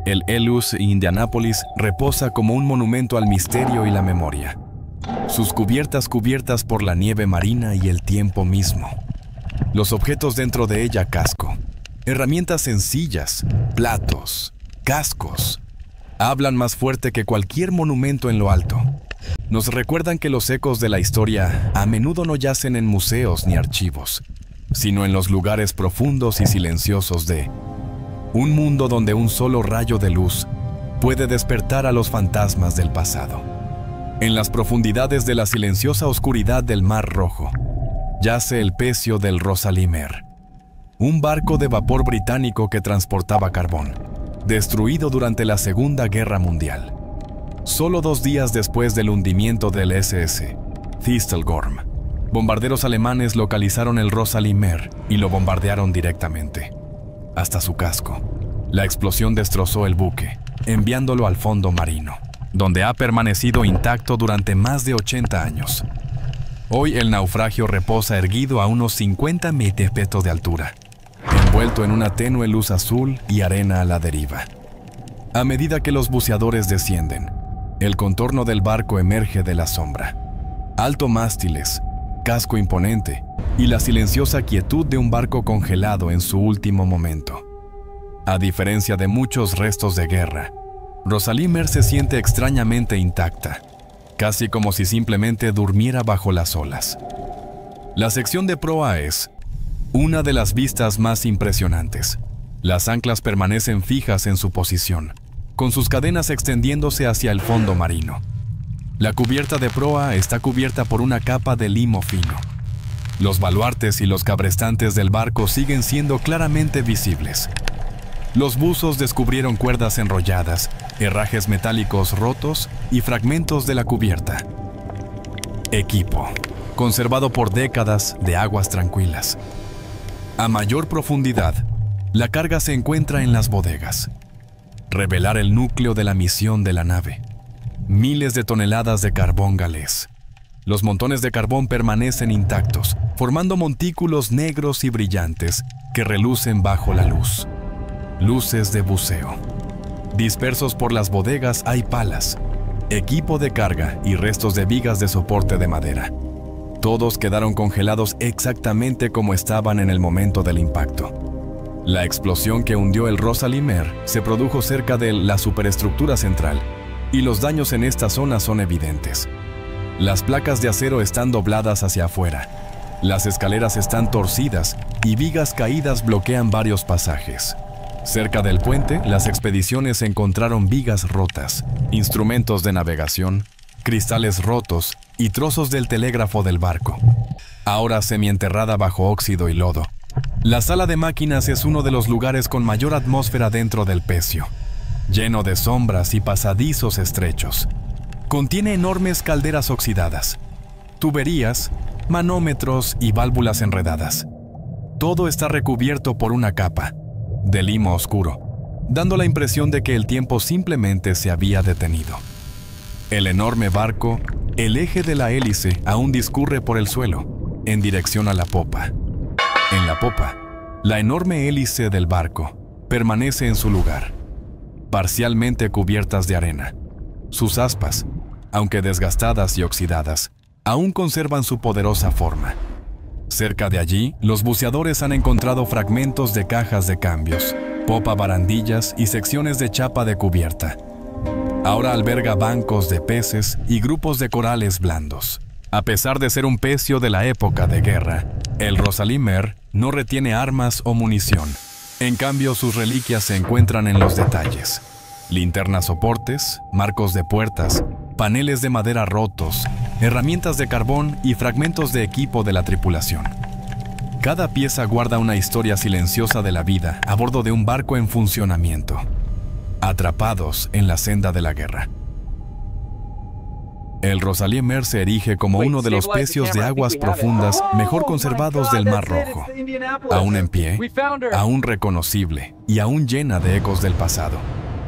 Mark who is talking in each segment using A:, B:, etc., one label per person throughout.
A: El Elus Indianapolis reposa como un monumento al misterio y la memoria. Sus cubiertas por la nieve marina y el tiempo mismo. Los objetos dentro de ella casco. Herramientas sencillas, platos, cascos. Hablan más fuerte que cualquier monumento en lo alto. Nos recuerdan que los ecos de la historia a menudo no yacen en museos ni archivos, sino en los lugares profundos y silenciosos de un mundo donde un solo rayo de luz puede despertar a los fantasmas del pasado. En las profundidades de la silenciosa oscuridad del Mar Rojo, yace el pecio del Rosalimer, un barco de vapor británico que transportaba carbón, destruido durante la Segunda Guerra Mundial. Solo 2 días después del hundimiento del SS Thistlegorm, bombarderos alemanes localizaron el Rosalimer y lo bombardearon directamente, hasta su casco. La explosión destrozó el buque, enviándolo al fondo marino, donde ha permanecido intacto durante más de 80 años. Hoy el naufragio reposa erguido a unos 50 metros de altura, envuelto en una tenue luz azul y arena a la deriva. A medida que los buceadores descienden, el contorno del barco emerge de la sombra. Alto mástiles, casco imponente y la silenciosa quietud de un barco congelado en su último momento. A diferencia de muchos restos de guerra, Rosalimer se siente extrañamente intacta, casi como si simplemente durmiera bajo las olas. La sección de proa es una de las vistas más impresionantes. Las anclas permanecen fijas en su posición, con sus cadenas extendiéndose hacia el fondo marino. La cubierta de proa está cubierta por una capa de limo fino. Los baluartes y los cabrestantes del barco siguen siendo claramente visibles. Los buzos descubrieron cuerdas enrolladas, herrajes metálicos rotos y fragmentos de la cubierta. Equipo, conservado por décadas de aguas tranquilas. A mayor profundidad, la carga se encuentra en las bodegas. Revelar el núcleo de la misión de la nave. Miles de toneladas de carbón galés. Los montones de carbón permanecen intactos, formando montículos negros y brillantes que relucen bajo la luz. Luces de buceo. Dispersos por las bodegas hay palas, equipo de carga y restos de vigas de soporte de madera. Todos quedaron congelados exactamente como estaban en el momento del impacto. La explosión que hundió el Rosalimer se produjo cerca de la superestructura central, y los daños en esta zona son evidentes. Las placas de acero están dobladas hacia afuera, las escaleras están torcidas y vigas caídas bloquean varios pasajes. Cerca del puente, las expediciones encontraron vigas rotas, instrumentos de navegación, cristales rotos y trozos del telégrafo del barco, ahora semienterrada bajo óxido y lodo. La sala de máquinas es uno de los lugares con mayor atmósfera dentro del pecio, lleno de sombras y pasadizos estrechos. Contiene enormes calderas oxidadas, tuberías, manómetros y válvulas enredadas. Todo está recubierto por una capa de limo oscuro, dando la impresión de que el tiempo simplemente se había detenido. El enorme barco, el eje de la hélice aún discurre por el suelo, en dirección a la popa. En la popa, la enorme hélice del barco permanece en su lugar, parcialmente cubiertas de arena. Sus aspas, aunque desgastadas y oxidadas, aún conservan su poderosa forma. Cerca de allí, los buceadores han encontrado fragmentos de cajas de cambios, popa barandillas y secciones de chapa de cubierta. Ahora alberga bancos de peces y grupos de corales blandos. A pesar de ser un pecio de la época de guerra, el Rosalimer no retiene armas o munición. En cambio, sus reliquias se encuentran en los detalles. Linternas soportes, marcos de puertas, paneles de madera rotos, herramientas de carbón y fragmentos de equipo de la tripulación. Cada pieza guarda una historia silenciosa de la vida a bordo de un barco en funcionamiento, atrapados en la senda de la guerra. El Rosalimer se erige como uno de los pecios de aguas profundas mejor conservados del Mar Rojo, aún en pie, aún reconocible y aún llena de ecos del pasado.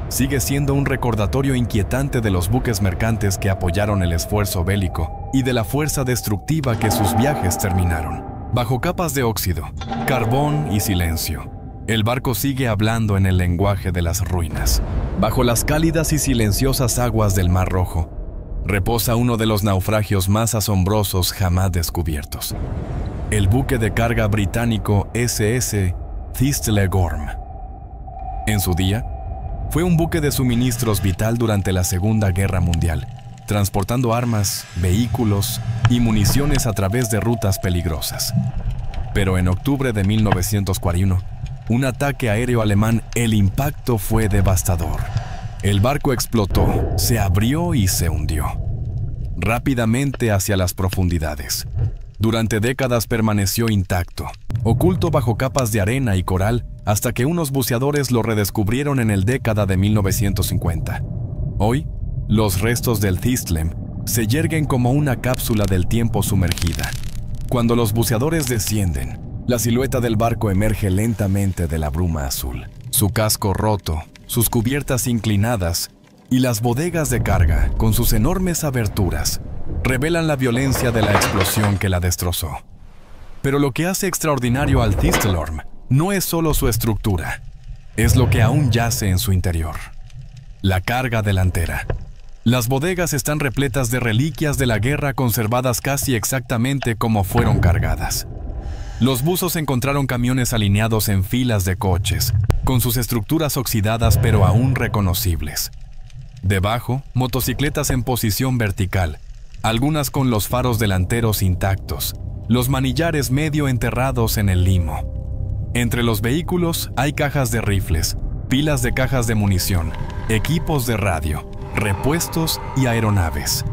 A: Sigue siendo un recordatorio inquietante de los buques mercantes que apoyaron el esfuerzo bélico y de la fuerza destructiva que sus viajes terminaron. Bajo capas de óxido, carbón y silencio, El barco sigue hablando en el lenguaje de las ruinas. Bajo las cálidas y silenciosas aguas del Mar Rojo, reposa uno de los naufragios más asombrosos jamás descubiertos. El buque de carga británico SS Thistlegorm. En su día, fue un buque de suministros vital durante la Segunda Guerra Mundial, transportando armas, vehículos y municiones a través de rutas peligrosas. Pero en octubre de 1941, un ataque aéreo alemán, el impacto fue devastador. El barco explotó, se abrió y se hundió rápidamente hacia las profundidades. Durante décadas permaneció intacto, oculto bajo capas de arena y coral, hasta que unos buceadores lo redescubrieron en el década de 1950. Hoy, los restos del Thistlem se yerguen como una cápsula del tiempo sumergida. Cuando los buceadores descienden, la silueta del barco emerge lentamente de la bruma azul. Su casco roto, sus cubiertas inclinadas y las bodegas de carga, con sus enormes aberturas, revelan la violencia de la explosión que la destrozó. Pero lo que hace extraordinario al Thistlegorm no es solo su estructura, es lo que aún yace en su interior. La carga delantera. Las bodegas están repletas de reliquias de la guerra conservadas casi exactamente como fueron cargadas. Los buzos encontraron camiones alineados en filas de coches, con sus estructuras oxidadas pero aún reconocibles. Debajo, motocicletas en posición vertical, algunas con los faros delanteros intactos, los manillares medio enterrados en el limo. Entre los vehículos hay cajas de rifles, pilas de cajas de munición, equipos de radio, repuestos y aeronaves.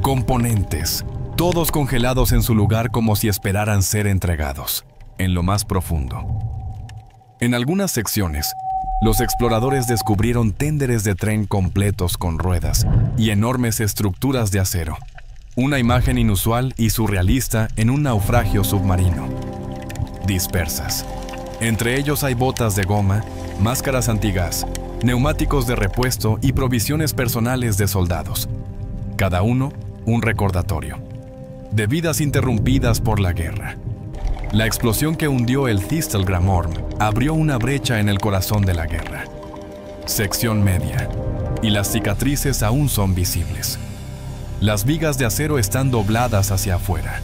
A: Componentes, todos congelados en su lugar como si esperaran ser entregados, en lo más profundo. En algunas secciones, los exploradores descubrieron ténderes de tren completos con ruedas y enormes estructuras de acero. Una imagen inusual y surrealista en un naufragio submarino. Dispersas. Entre ellos hay botas de goma, máscaras antigas, neumáticos de repuesto y provisiones personales de soldados. Cada uno un recordatorio de vidas interrumpidas por la guerra. La explosión que hundió el Thistlegorm abrió una brecha en el corazón de la guerra. Sección media. Y las cicatrices aún son visibles. Las vigas de acero están dobladas hacia afuera.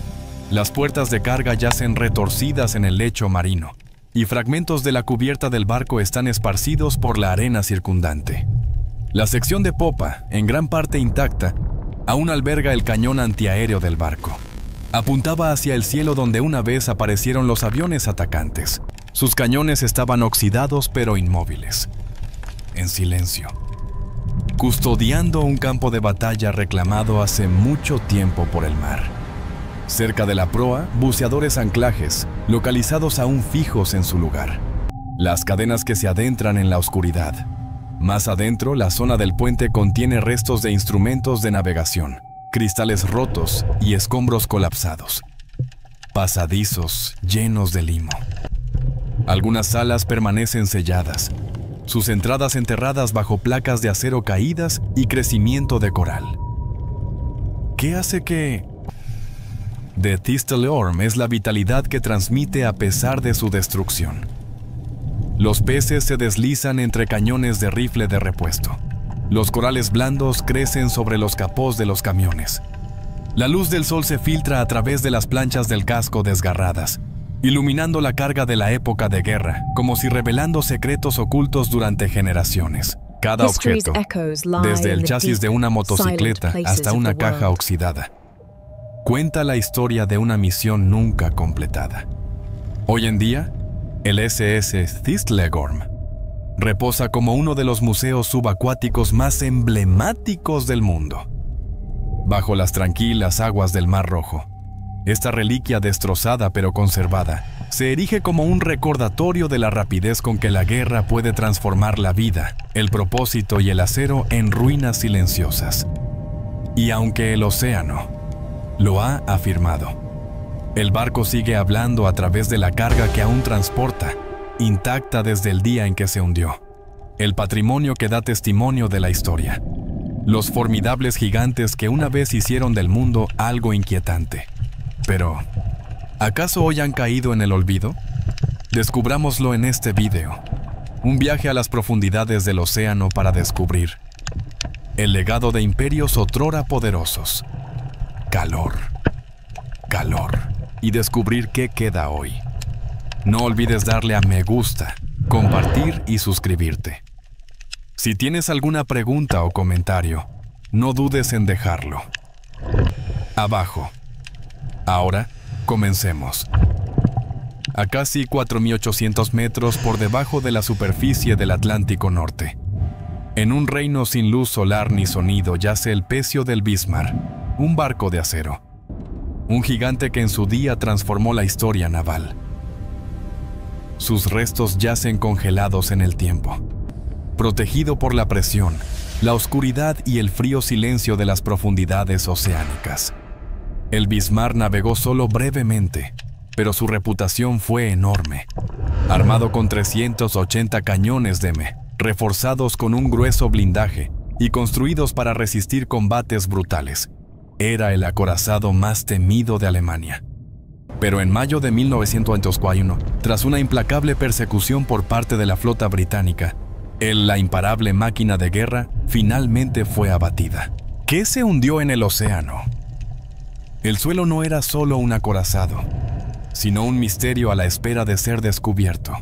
A: Las puertas de carga yacen retorcidas en el lecho marino, y fragmentos de la cubierta del barco están esparcidos por la arena circundante. La sección de popa, en gran parte intacta, aún alberga el cañón antiaéreo del barco. Apuntaba hacia el cielo donde una vez aparecieron los aviones atacantes. Sus cañones estaban oxidados pero inmóviles, en silencio, custodiando un campo de batalla reclamado hace mucho tiempo por el mar. Cerca de la proa, buceadores anclajes, localizados aún fijos en su lugar. Las cadenas que se adentran en la oscuridad. Más adentro, la zona del puente contiene restos de instrumentos de navegación, cristales rotos y escombros colapsados. Pasadizos llenos de limo. Algunas salas permanecen selladas, sus entradas enterradas bajo placas de acero caídas y crecimiento de coral. ¿Qué hace que...? The Thistlegorm es la vitalidad que transmite a pesar de su destrucción. Los peces se deslizan entre cañones de rifle de repuesto. Los corales blandos crecen sobre los capós de los camiones. La luz del sol se filtra a través de las planchas del casco desgarradas, iluminando la carga de la época de guerra, como si revelando secretos ocultos durante generaciones. Cada objeto, desde el chasis de una motocicleta hasta una caja oxidada, cuenta la historia de una misión nunca completada. Hoy en día, el SS Thistlegorm reposa como uno de los museos subacuáticos más emblemáticos del mundo. Bajo las tranquilas aguas del Mar Rojo, esta reliquia destrozada pero conservada se erige como un recordatorio de la rapidez con que la guerra puede transformar la vida, el propósito y el acero en ruinas silenciosas. Y aunque el océano lo ha afirmado, el barco sigue hablando a través de la carga que aún transporta, intacta desde el día en que se hundió. El patrimonio que da testimonio de la historia. Los formidables gigantes que una vez hicieron del mundo algo inquietante. Pero, ¿acaso hoy han caído en el olvido? Descubrámoslo en este video. Un viaje a las profundidades del océano para descubrir el legado de imperios otrora poderosos. Calor. Y descubrir qué queda hoy. No olvides darle a me gusta, compartir y suscribirte. Si tienes alguna pregunta o comentario, no dudes en dejarlo abajo. Ahora, comencemos. A casi 4.800 metros por debajo de la superficie del Atlántico Norte, en un reino sin luz solar ni sonido, yace el pecio del Bismarck, un barco de acero. Un gigante que en su día transformó la historia naval. Sus restos yacen congelados en el tiempo, protegido por la presión, la oscuridad y el frío silencio de las profundidades oceánicas. El Bismarck navegó solo brevemente, pero su reputación fue enorme. Armado con 380 cañones Deme, reforzados con un grueso blindaje y construidos para resistir combates brutales, era el acorazado más temido de Alemania. Pero en mayo de 1941, tras una implacable persecución por parte de la flota británica, la imparable máquina de guerra finalmente fue abatida. ¿Qué se hundió en el océano? El suelo no era solo un acorazado, sino un misterio a la espera de ser descubierto.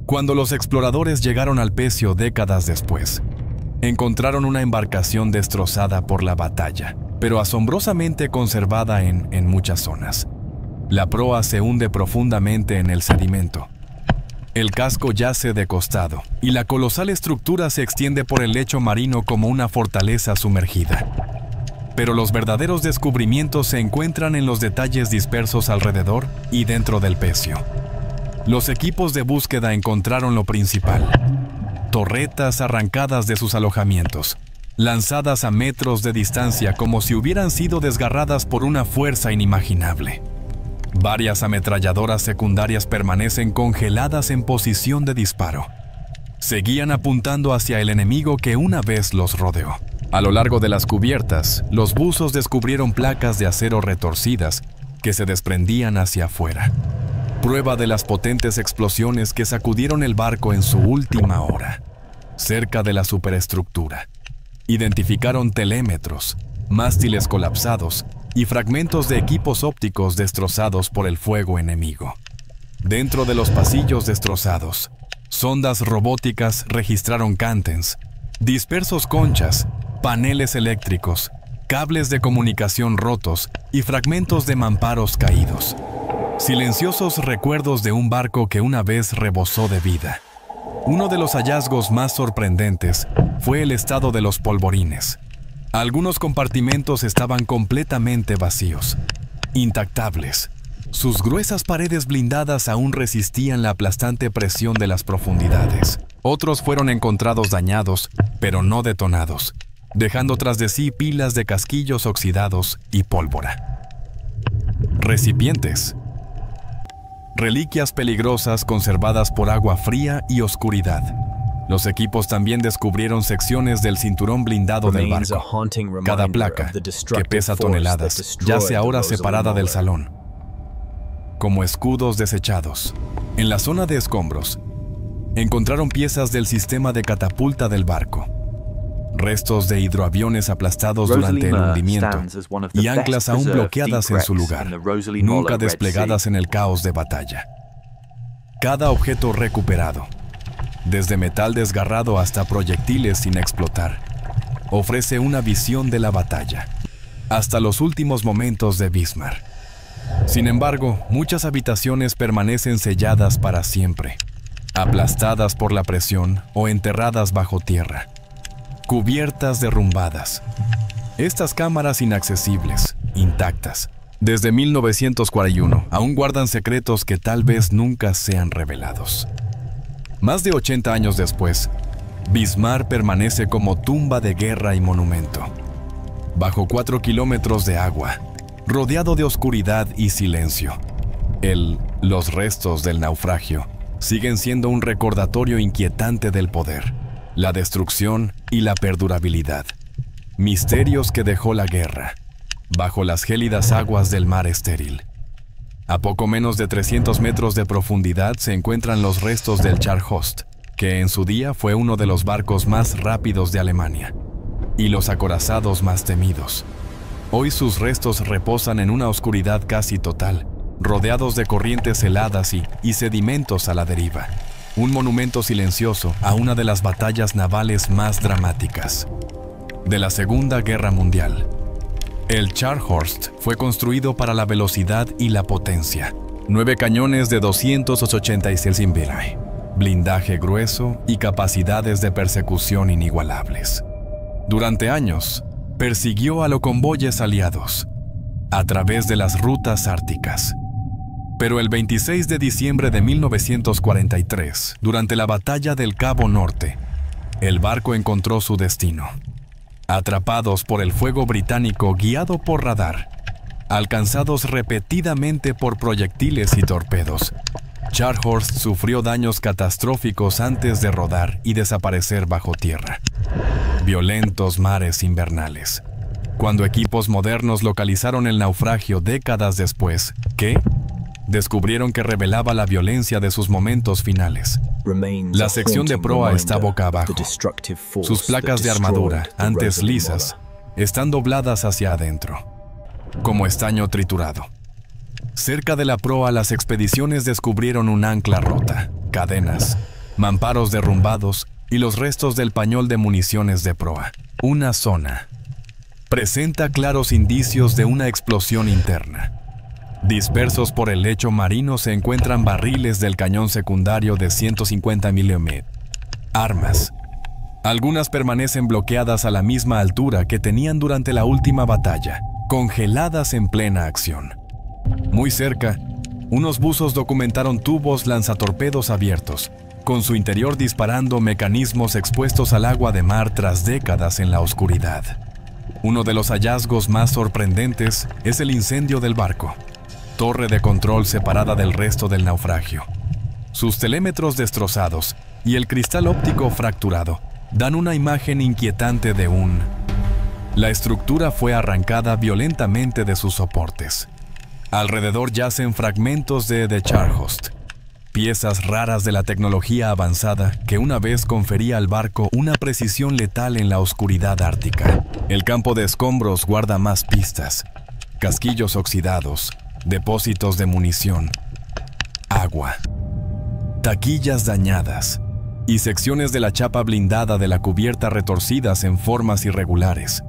A: Cuando los exploradores llegaron al pecio décadas después, encontraron una embarcación destrozada por la batalla, pero asombrosamente conservada en muchas zonas. La proa se hunde profundamente en el sedimento. El casco yace de costado, y la colosal estructura se extiende por el lecho marino como una fortaleza sumergida. Pero los verdaderos descubrimientos se encuentran en los detalles dispersos alrededor y dentro del pecio. Los equipos de búsqueda encontraron lo principal: torretas arrancadas de sus alojamientos, lanzadas a metros de distancia como si hubieran sido desgarradas por una fuerza inimaginable. Varias ametralladoras secundarias permanecen congeladas en posición de disparo. Seguían apuntando hacia el enemigo que una vez los rodeó. A lo largo de las cubiertas, los buzos descubrieron placas de acero retorcidas que se desprendían hacia afuera. Prueba de las potentes explosiones que sacudieron el barco en su última hora. Cerca de la superestructura, identificaron telémetros, mástiles colapsados y fragmentos de equipos ópticos destrozados por el fuego enemigo. Dentro de los pasillos destrozados, sondas robóticas registraron cántens, dispersos conchas, paneles eléctricos, cables de comunicación rotos y fragmentos de mamparos caídos. Silenciosos recuerdos de un barco que una vez rebosó de vida. Uno de los hallazgos más sorprendentes fue el estado de los polvorines. Algunos compartimentos estaban completamente vacíos, intactables. Sus gruesas paredes blindadas aún resistían la aplastante presión de las profundidades. Otros fueron encontrados dañados, pero no detonados, dejando tras de sí pilas de casquillos oxidados y pólvora. Recipientes. Reliquias peligrosas conservadas por agua fría y oscuridad. Los equipos también descubrieron secciones del cinturón blindado del barco. Cada placa, que pesa toneladas, yace ahora separada del salón, como escudos desechados. En la zona de escombros, encontraron piezas del sistema de catapulta del barco, restos de hidroaviones aplastados durante el hundimiento y anclas aún bloqueadas en su lugar, nunca desplegadas en el caos de batalla. Cada objeto recuperado, desde metal desgarrado hasta proyectiles sin explotar, ofrece una visión de la batalla, hasta los últimos momentos de Bismarck. Sin embargo, muchas habitaciones permanecen selladas para siempre, aplastadas por la presión o enterradas bajo tierra, cubiertas derrumbadas. Estas cámaras inaccesibles, intactas, desde 1941, aún guardan secretos que tal vez nunca sean revelados. Más de 80 años después, Bismarck permanece como tumba de guerra y monumento. Bajo 4 kilómetros de agua, rodeado de oscuridad y silencio, los restos del naufragio siguen siendo un recordatorio inquietante del poder, la destrucción y la perdurabilidad. Misterios que dejó la guerra, bajo las gélidas aguas del mar estéril. A poco menos de 300 metros de profundidad se encuentran los restos del Charhost, que en su día fue uno de los barcos más rápidos de Alemania, y los acorazados más temidos. Hoy sus restos reposan en una oscuridad casi total, rodeados de corrientes heladas y sedimentos a la deriva. Un monumento silencioso a una de las batallas navales más dramáticas de la Segunda Guerra Mundial. El Charhorst fue construido para la velocidad y la potencia. 9 cañones de 286 mm, blindaje grueso y capacidades de persecución inigualables. Durante años, persiguió a los convoyes aliados a través de las rutas árticas. Pero el 26 de diciembre de 1943, durante la batalla del Cabo Norte, el barco encontró su destino. Atrapados por el fuego británico guiado por radar, alcanzados repetidamente por proyectiles y torpedos, Charhorst sufrió daños catastróficos antes de rodar y desaparecer bajo tierra. Violentos mares invernales. Cuando equipos modernos localizaron el naufragio décadas después, ¿qué? Descubrieron que revelaba la violencia de sus momentos finales. La sección de proa está boca abajo. Sus placas de armadura, antes lisas, están dobladas hacia adentro, como estaño triturado. Cerca de la proa, las expediciones descubrieron un ancla rota, cadenas, mamparos derrumbados y los restos del pañol de municiones de proa. Una zona presenta claros indicios de una explosión interna. Dispersos por el lecho marino se encuentran barriles del cañón secundario de 150 mm. Armas. Algunas permanecen bloqueadas a la misma altura que tenían durante la última batalla, congeladas en plena acción. Muy cerca, unos buzos documentaron tubos lanzatorpedos abiertos, con su interior disparando mecanismos expuestos al agua de mar tras décadas en la oscuridad. Uno de los hallazgos más sorprendentes es el incendio del barco. Torre de control separada del resto del naufragio. Sus telémetros destrozados y el cristal óptico fracturado dan una imagen inquietante de La estructura fue arrancada violentamente de sus soportes. Alrededor yacen fragmentos de The Charhost, piezas raras de la tecnología avanzada que una vez confería al barco una precisión letal en la oscuridad ártica. El campo de escombros guarda más pistas, casquillos oxidados, depósitos de munición, agua, taquillas dañadas y secciones de la chapa blindada de la cubierta retorcidas en formas irregulares.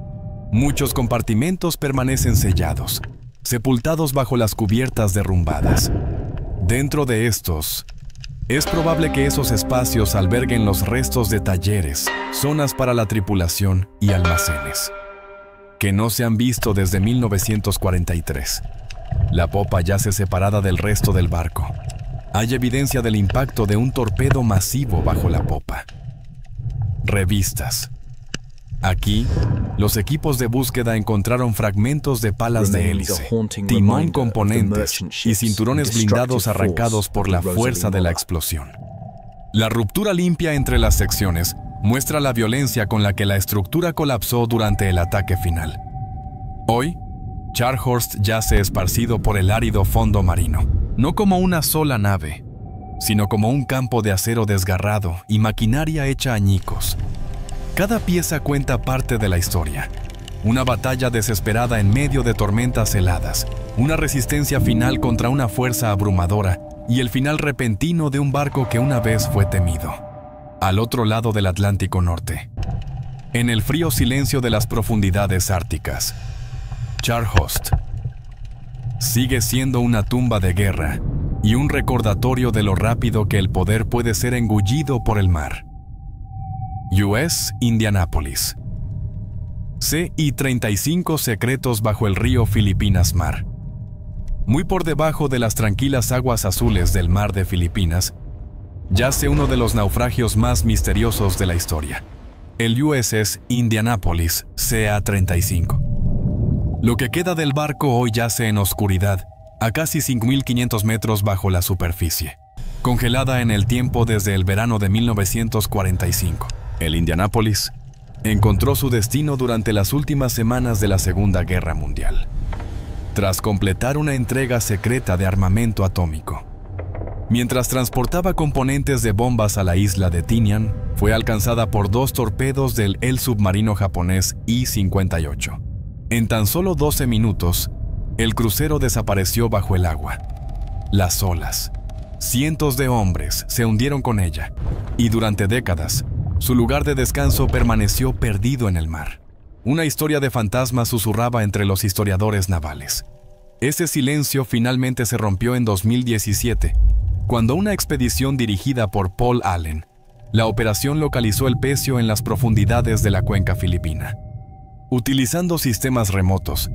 A: Muchos compartimentos permanecen sellados, sepultados bajo las cubiertas derrumbadas. Dentro de estos, es probable que esos espacios alberguen los restos de talleres, zonas para la tripulación y almacenes, que no se han visto desde 1943. La popa yace separada del resto del barco. Hay evidencia del impacto de un torpedo masivo bajo la popa. Revistas. Aquí, los equipos de búsqueda encontraron fragmentos de palas de hélice, timón componentes y cinturones blindados arrancados por la fuerza de la explosión. La ruptura limpia entre las secciones muestra la violencia con la que la estructura colapsó durante el ataque final. Hoy, Charhorst yace esparcido por el árido fondo marino, no como una sola nave, sino como un campo de acero desgarrado y maquinaria hecha añicos. Cada pieza cuenta parte de la historia. Una batalla desesperada en medio de tormentas heladas, una resistencia final contra una fuerza abrumadora y el final repentino de un barco que una vez fue temido. Al otro lado del Atlántico Norte, en el frío silencio de las profundidades árticas, Charhost sigue siendo una tumba de guerra y un recordatorio de lo rápido que el poder puede ser engullido por el mar. U.S. Indianapolis. CI-35 secretos bajo el río Filipinas Mar. Muy por debajo de las tranquilas aguas azules del mar de Filipinas, yace uno de los naufragios más misteriosos de la historia, el USS Indianapolis CA-35. Lo que queda del barco hoy yace en oscuridad, a casi 5.500 metros bajo la superficie, congelada en el tiempo desde el verano de 1945. El Indianapolis encontró su destino durante las últimas semanas de la Segunda Guerra Mundial. tras completar una entrega secreta de armamento atómico. Mientras transportaba componentes de bombas a la isla de Tinian, fue alcanzada por 2 torpedos del submarino japonés I-58. En tan solo 12 minutos, el crucero desapareció bajo el agua. Las olas, cientos de hombres se hundieron con ella, y durante décadas, su lugar de descanso permaneció perdido en el mar. Una historia de fantasmas susurraba entre los historiadores navales. Ese silencio finalmente se rompió en 2017, cuando una expedición dirigida por Paul Allen, la operación localizó el pecio en las profundidades de la cuenca filipina. Utilizando sistemas remotos,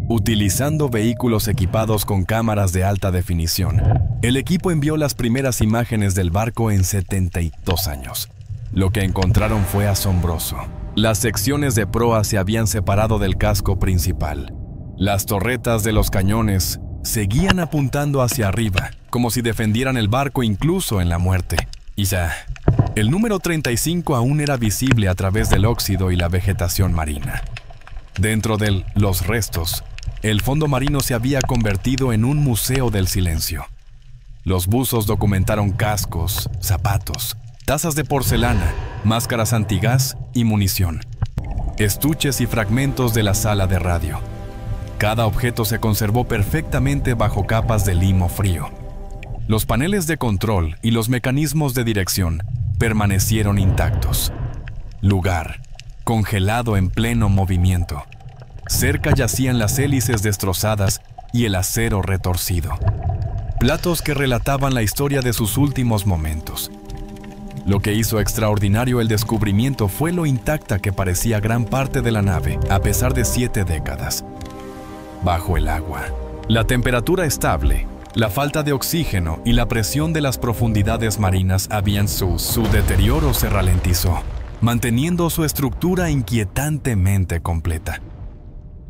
A: utilizando vehículos equipados con cámaras de alta definición, el equipo envió las primeras imágenes del barco en 72 años. Lo que encontraron fue asombroso. Las secciones de proa se habían separado del casco principal. Las torretas de los cañones seguían apuntando hacia arriba, como si defendieran el barco incluso en la muerte. Y ya, el número 35 aún era visible a través del óxido y la vegetación marina. Dentro de los restos, el fondo marino se había convertido en un museo del silencio. Los buzos documentaron cascos, zapatos, tazas de porcelana, máscaras antigás y munición, estuches y fragmentos de la sala de radio. Cada objeto se conservó perfectamente bajo capas de limo frío. Los paneles de control y los mecanismos de dirección permanecieron intactos. Lugar congelado en pleno movimiento. Cerca yacían las hélices destrozadas y el acero retorcido. Platos que relataban la historia de sus últimos momentos. Lo que hizo extraordinario el descubrimiento fue lo intacta que parecía gran parte de la nave, a pesar de 7 décadas. Bajo el agua, la temperatura estable, la falta de oxígeno y la presión de las profundidades marinas habían su deterioro se ralentizó, manteniendo su estructura inquietantemente completa.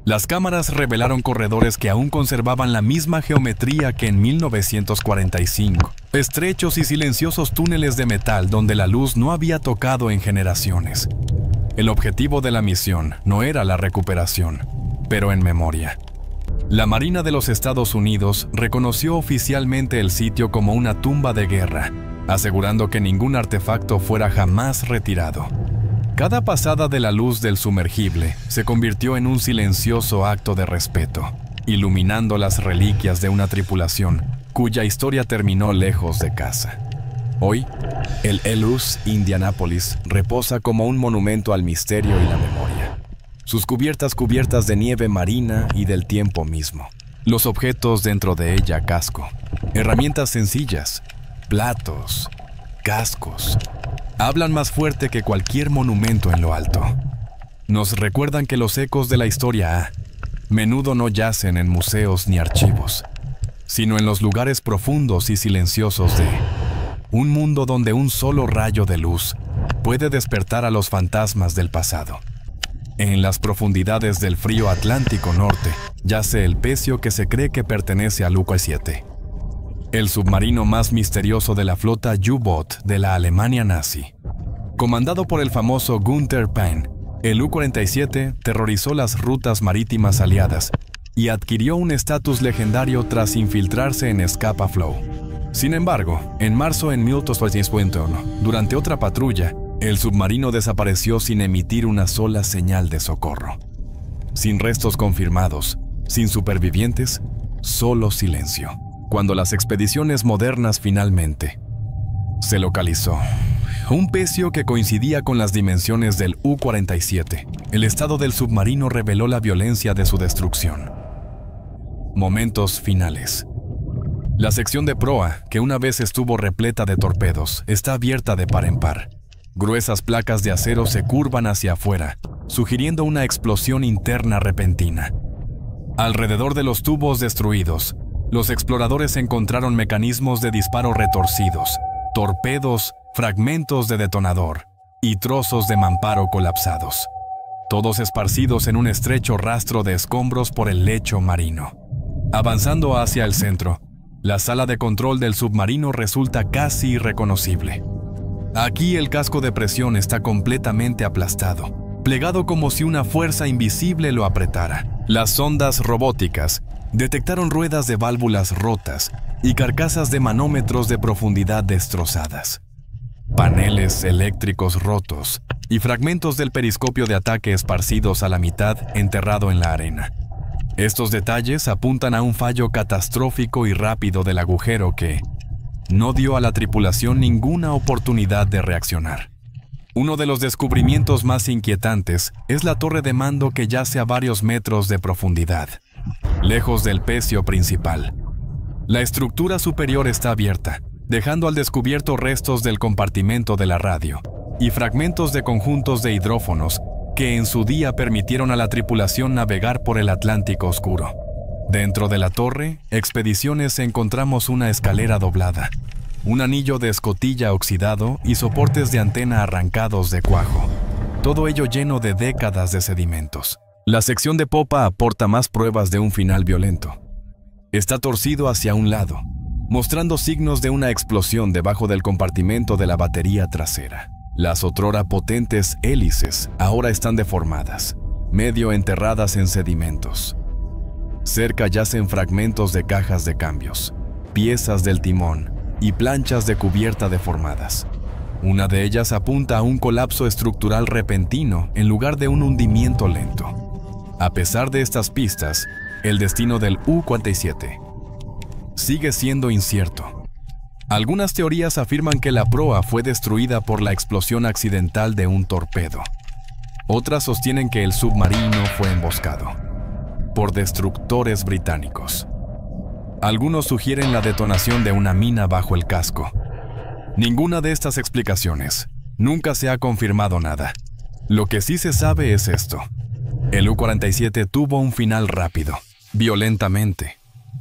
A: Las cámaras revelaron corredores que aún conservaban la misma geometría que en 1945, estrechos y silenciosos túneles de metal donde la luz no había tocado en generaciones. El objetivo de la misión no era la recuperación, pero en memoria. La Marina de los Estados Unidos reconoció oficialmente el sitio como una tumba de guerra, asegurando que ningún artefacto fuera jamás retirado. Cada pasada de la luz del sumergible se convirtió en un silencioso acto de respeto, iluminando las reliquias de una tripulación cuya historia terminó lejos de casa. Hoy, el Elus Indianapolis reposa como un monumento al misterio y la memoria. Sus cubiertas de nieve marina y del tiempo mismo. Los objetos dentro de ella, casco, herramientas sencillas, platos, cascos, hablan más fuerte que cualquier monumento en lo alto. Nos recuerdan que los ecos de la historia a menudo no yacen en museos ni archivos, sino en los lugares profundos y silenciosos de un mundo donde un solo rayo de luz puede despertar a los fantasmas del pasado. En las profundidades del frío Atlántico Norte yace el pecio que se cree que pertenece al U-47, el submarino más misterioso de la flota U-Boot de la Alemania nazi. Comandado por el famoso Günther Pain, el U-47 terrorizó las rutas marítimas aliadas y adquirió un estatus legendario tras infiltrarse en Scapa Flow. Sin embargo, en marzo de 1851, durante otra patrulla, el submarino desapareció sin emitir una sola señal de socorro. Sin restos confirmados, sin supervivientes, solo silencio. Cuando las expediciones modernas finalmente se localizó un pecio que coincidía con las dimensiones del U-47, el estado del submarino reveló la violencia de su destrucción. Momentos finales. La sección de proa, que una vez estuvo repleta de torpedos, está abierta de par en par. Gruesas placas de acero se curvan hacia afuera, sugiriendo una explosión interna repentina. Alrededor de los tubos destruidos, los exploradores encontraron mecanismos de disparo retorcidos, torpedos, fragmentos de detonador y trozos de mamparo colapsados, todos esparcidos en un estrecho rastro de escombros por el lecho marino. Avanzando hacia el centro, la sala de control del submarino resulta casi irreconocible. Aquí el casco de presión está completamente aplastado, plegado como si una fuerza invisible lo apretara. Las sondas robóticas detectaron ruedas de válvulas rotas y carcasas de manómetros de profundidad destrozadas, paneles eléctricos rotos y fragmentos del periscopio de ataque esparcidos a la mitad enterrado en la arena. Estos detalles apuntan a un fallo catastrófico y rápido del agujero que no dio a la tripulación ninguna oportunidad de reaccionar. Uno de los descubrimientos más inquietantes es la torre de mando que yace a varios metros de profundidad, lejos del pecio principal. La estructura superior está abierta, dejando al descubierto restos del compartimento de la radio y fragmentos de conjuntos de hidrófonos que en su día permitieron a la tripulación navegar por el Atlántico oscuro. Dentro de la torre, Expediciones encontramos una escalera doblada, un anillo de escotilla oxidado y soportes de antena arrancados de cuajo, todo ello lleno de décadas de sedimentos. La sección de popa aporta más pruebas de un final violento. Está torcido hacia un lado, mostrando signos de una explosión debajo del compartimento de la batería trasera. Las otrora potentes hélices ahora están deformadas, medio enterradas en sedimentos. Cerca yacen fragmentos de cajas de cambios, piezas del timón y planchas de cubierta deformadas. Una de ellas apunta a un colapso estructural repentino en lugar de un hundimiento lento. A pesar de estas pistas, el destino del U-47 sigue siendo incierto. Algunas teorías afirman que la proa fue destruida por la explosión accidental de un torpedo. Otras sostienen que el submarino fue emboscado por destructores británicos. Algunos sugieren la detonación de una mina bajo el casco. Ninguna de estas explicaciones. Nunca se ha confirmado nada. Lo que sí se sabe es esto. El U-47 tuvo un final rápido, violentamente,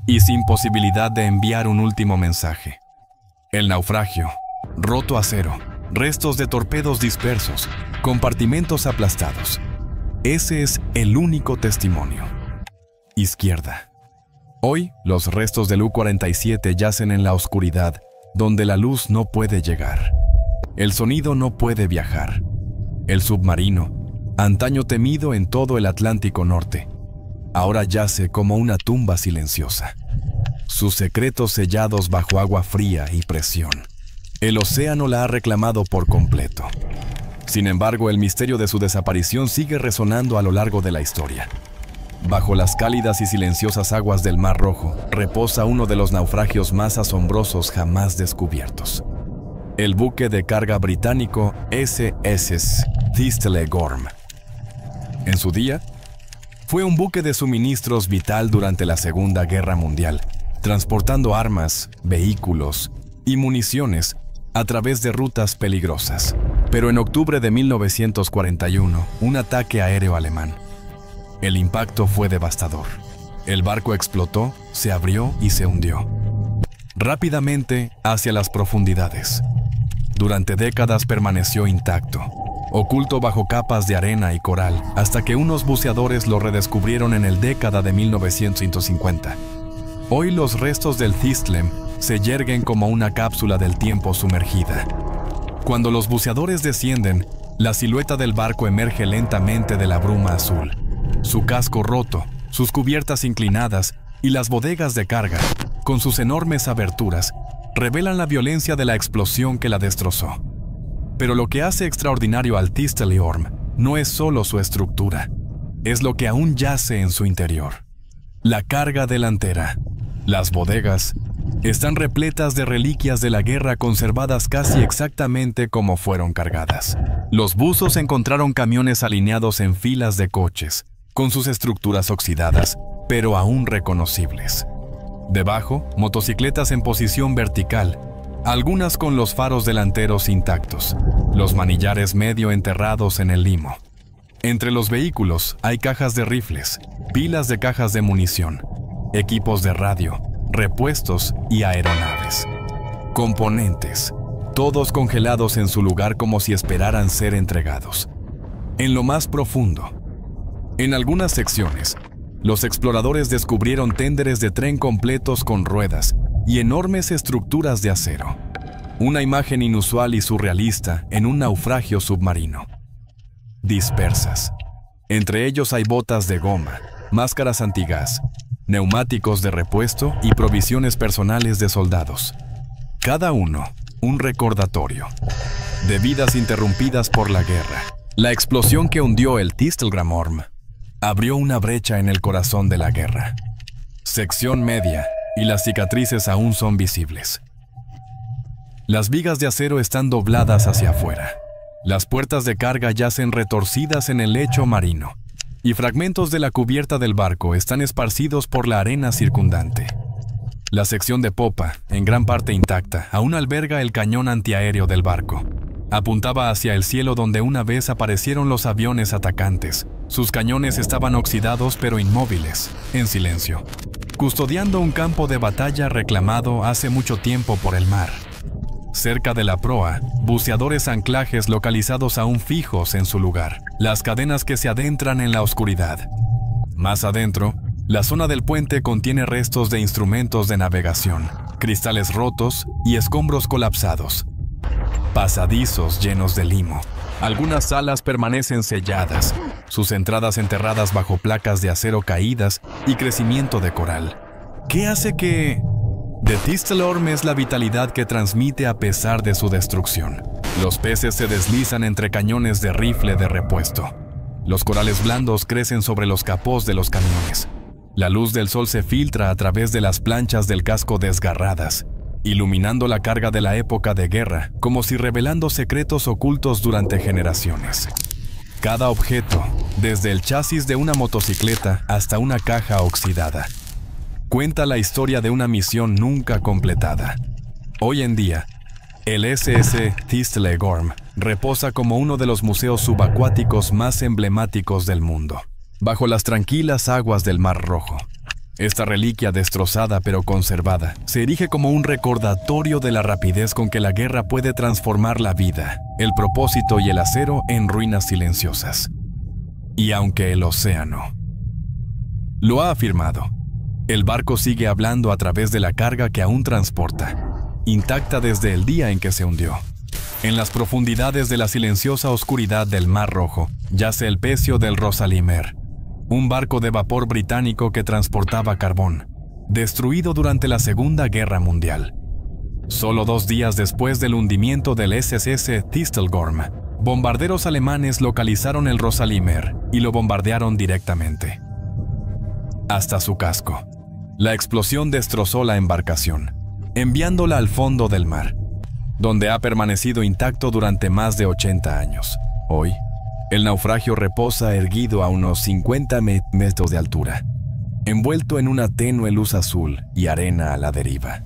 A: y sin posibilidad de enviar un último mensaje. El naufragio, roto acero, restos de torpedos dispersos, compartimentos aplastados. Ese es el único testimonio. Izquierda. Hoy, los restos del U-47 yacen en la oscuridad, donde la luz no puede llegar. El sonido no puede viajar. El submarino, antaño temido en todo el Atlántico Norte, ahora yace como una tumba silenciosa. Sus secretos sellados bajo agua fría y presión. El océano la ha reclamado por completo. Sin embargo, el misterio de su desaparición sigue resonando a lo largo de la historia. Bajo las cálidas y silenciosas aguas del Mar Rojo reposa uno de los naufragios más asombrosos jamás descubiertos. El buque de carga británico SS Thistle Gorm. En su día, fue un buque de suministros vital durante la Segunda Guerra Mundial, transportando armas, vehículos y municiones a través de rutas peligrosas. Pero en octubre de 1941, un ataque aéreo alemán. El impacto fue devastador. El barco explotó, se abrió y se hundió. Rápidamente hacia las profundidades. Durante décadas permaneció intacto, oculto bajo capas de arena y coral, hasta que unos buceadores lo redescubrieron en el década de 1950. Hoy los restos del Thistle se yerguen como una cápsula del tiempo sumergida. Cuando los buceadores descienden, la silueta del barco emerge lentamente de la bruma azul. Su casco roto, sus cubiertas inclinadas y las bodegas de carga, con sus enormes aberturas, revelan la violencia de la explosión que la destrozó. Pero lo que hace extraordinario al Thistle Gorm no es solo su estructura, es lo que aún yace en su interior. La carga delantera. Las bodegas están repletas de reliquias de la guerra conservadas casi exactamente como fueron cargadas. Los buzos encontraron camiones alineados en filas de coches, con sus estructuras oxidadas, pero aún reconocibles. Debajo, motocicletas en posición vertical, algunas con los faros delanteros intactos, los manillares medio enterrados en el limo. Entre los vehículos hay cajas de rifles, pilas de cajas de munición, equipos de radio, repuestos y aeronaves. Componentes, todos congelados en su lugar como si esperaran ser entregados. En lo más profundo, en algunas secciones, los exploradores descubrieron tenderes de tren completos con ruedas y enormes estructuras de acero. Una imagen inusual y surrealista en un naufragio submarino. Dispersas. Entre ellos hay botas de goma, máscaras antigás, neumáticos de repuesto y provisiones personales de soldados. Cada uno un recordatorio de vidas interrumpidas por la guerra. La explosión que hundió el Tistelgramorm abrió una brecha en el corazón de la guerra. Sección media, y las cicatrices aún son visibles. Las vigas de acero están dobladas hacia afuera. Las puertas de carga yacen retorcidas en el lecho marino, y fragmentos de la cubierta del barco están esparcidos por la arena circundante. La sección de popa, en gran parte intacta, aún alberga el cañón antiaéreo del barco. Apuntaba hacia el cielo donde una vez aparecieron los aviones atacantes. Sus cañones estaban oxidados pero inmóviles, en silencio, custodiando un campo de batalla reclamado hace mucho tiempo por el mar. Cerca de la proa, buceadores anclajes localizados aún fijos en su lugar, las cadenas que se adentran en la oscuridad. Más adentro, la zona del puente contiene restos de instrumentos de navegación, cristales rotos y escombros colapsados. Pasadizos llenos de limo. Algunas salas permanecen selladas, sus entradas enterradas bajo placas de acero caídas y crecimiento de coral. ¿Qué hace que...? The Tistelorm es la vitalidad que transmite a pesar de su destrucción. Los peces se deslizan entre cañones de rifle de repuesto. Los corales blandos crecen sobre los capós de los camiones. La luz del sol se filtra a través de las planchas del casco desgarradas, iluminando la carga de la época de guerra, como si revelando secretos ocultos durante generaciones. Cada objeto, desde el chasis de una motocicleta hasta una caja oxidada, cuenta la historia de una misión nunca completada. Hoy en día, el SS Tistelgorm reposa como uno de los museos subacuáticos más emblemáticos del mundo, bajo las tranquilas aguas del Mar Rojo. Esta reliquia destrozada pero conservada se erige como un recordatorio de la rapidez con que la guerra puede transformar la vida, el propósito y el acero en ruinas silenciosas. Y aunque el océano lo ha afirmado, el barco sigue hablando a través de la carga que aún transporta, intacta desde el día en que se hundió. En las profundidades de la silenciosa oscuridad del Mar Rojo yace el pecio del Rosalimer, un barco de vapor británico que transportaba carbón, destruido durante la Segunda Guerra Mundial. Solo 2 días después del hundimiento del SS Tistelgorm, bombarderos alemanes localizaron el Rosalimer y lo bombardearon directamente hasta su casco. La explosión destrozó la embarcación, enviándola al fondo del mar, donde ha permanecido intacto durante más de 80 años. Hoy, el naufragio reposa erguido a unos 50 metros de altura, envuelto en una tenue luz azul y arena a la deriva.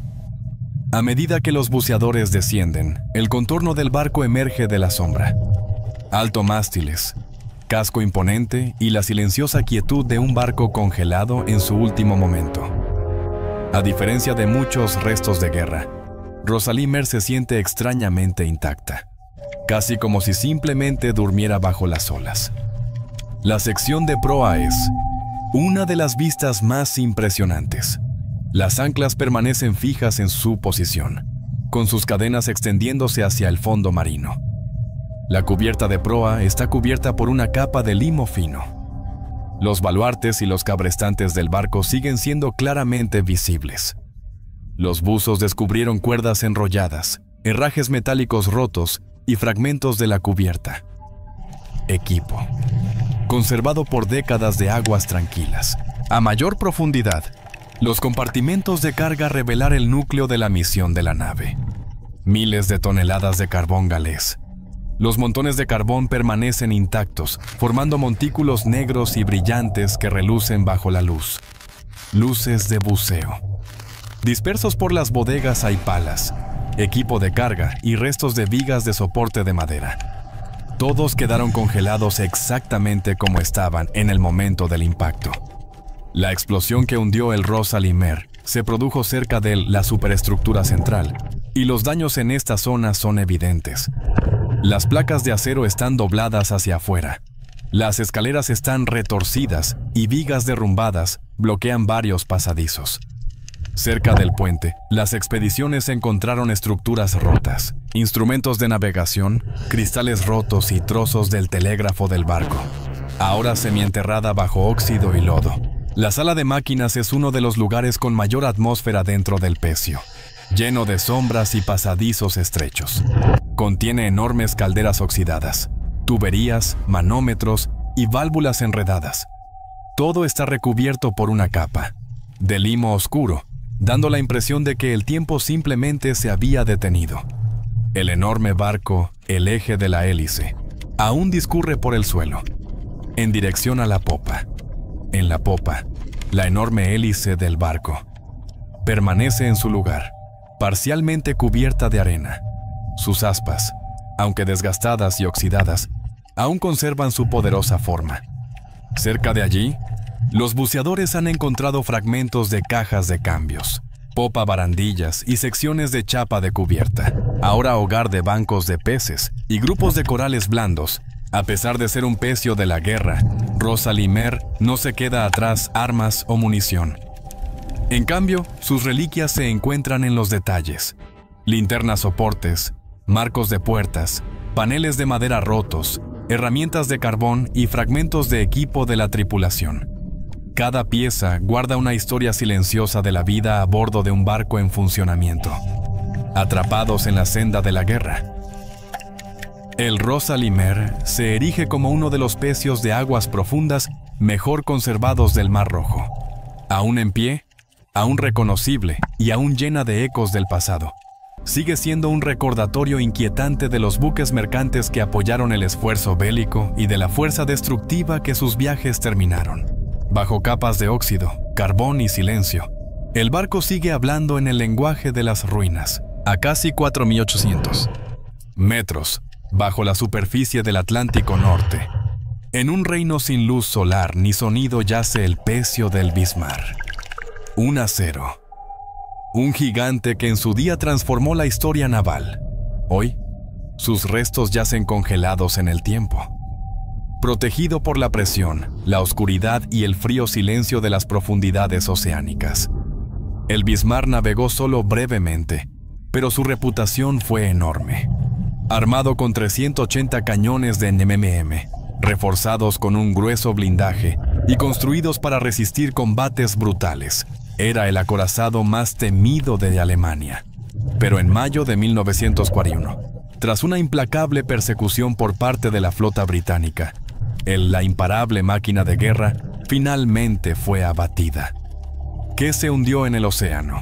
A: A medida que los buceadores descienden, el contorno del barco emerge de la sombra. Alto mástiles, casco imponente y la silenciosa quietud de un barco congelado en su último momento. A diferencia de muchos restos de guerra, Rosalimer se siente extrañamente intacta, casi como si simplemente durmiera bajo las olas. La sección de proa es una de las vistas más impresionantes. Las anclas permanecen fijas en su posición, con sus cadenas extendiéndose hacia el fondo marino. La cubierta de proa está cubierta por una capa de limo fino. Los baluartes y los cabrestantes del barco siguen siendo claramente visibles. Los buzos descubrieron cuerdas enrolladas, herrajes metálicos rotos y fragmentos de la cubierta. Equipo, conservado por décadas de aguas tranquilas. A mayor profundidad, los compartimentos de carga revelan el núcleo de la misión de la nave. Miles de toneladas de carbón galés. Los montones de carbón permanecen intactos, formando montículos negros y brillantes que relucen bajo la luz. Luces de buceo. Dispersos por las bodegas hay palas, equipo de carga y restos de vigas de soporte de madera. Todos quedaron congelados exactamente como estaban en el momento del impacto. La explosión que hundió el Rosalimer se produjo cerca de la superestructura central, y los daños en esta zona son evidentes. Las placas de acero están dobladas hacia afuera. Las escaleras están retorcidas y vigas derrumbadas bloquean varios pasadizos. Cerca del puente, las expediciones encontraron estructuras rotas, instrumentos de navegación, cristales rotos y trozos del telégrafo del barco, ahora semienterrada bajo óxido y lodo. La sala de máquinas es uno de los lugares con mayor atmósfera dentro del pecio, lleno de sombras y pasadizos estrechos. Contiene enormes calderas oxidadas, tuberías, manómetros y válvulas enredadas. Todo está recubierto por una capa de limo oscuro, dando la impresión de que el tiempo simplemente se había detenido. El enorme barco, el eje de la hélice, aún discurre por el suelo, en dirección a la popa. En la popa, la enorme hélice del barco permanece en su lugar, parcialmente cubierta de arena. Sus aspas, aunque desgastadas y oxidadas, aún conservan su poderosa forma. Cerca de allí, los buceadores han encontrado fragmentos de cajas de cambios, popa barandillas y secciones de chapa de cubierta, ahora hogar de bancos de peces y grupos de corales blandos. A pesar de ser un pecio de la guerra, Rosa Limer no se queda atrás armas o munición. En cambio, sus reliquias se encuentran en los detalles: linternas soportes, marcos de puertas, paneles de madera rotos, herramientas de carbón y fragmentos de equipo de la tripulación. Cada pieza guarda una historia silenciosa de la vida a bordo de un barco en funcionamiento, atrapados en la senda de la guerra. El Rosa Limer se erige como uno de los pecios de aguas profundas mejor conservados del Mar Rojo. Aún en pie, aún reconocible y aún llena de ecos del pasado, sigue siendo un recordatorio inquietante de los buques mercantes que apoyaron el esfuerzo bélico y de la fuerza destructiva que sus viajes terminaron. Bajo capas de óxido, carbón y silencio, el barco sigue hablando en el lenguaje de las ruinas, a casi 4.800 metros bajo la superficie del Atlántico Norte. En un reino sin luz solar ni sonido yace el pecio del Bismarck. Un acero. Un gigante que en su día transformó la historia naval. Hoy, sus restos yacen congelados en el tiempo. Protegido por la presión, la oscuridad y el frío silencio de las profundidades oceánicas. El Bismarck navegó solo brevemente, pero su reputación fue enorme. Armado con 380 cañones de NMM, reforzados con un grueso blindaje y construidos para resistir combates brutales, era el acorazado más temido de Alemania. Pero en mayo de 1941, tras una implacable persecución por parte de la flota británica, la imparable máquina de guerra finalmente fue abatida. ¿Qué se hundió en el océano?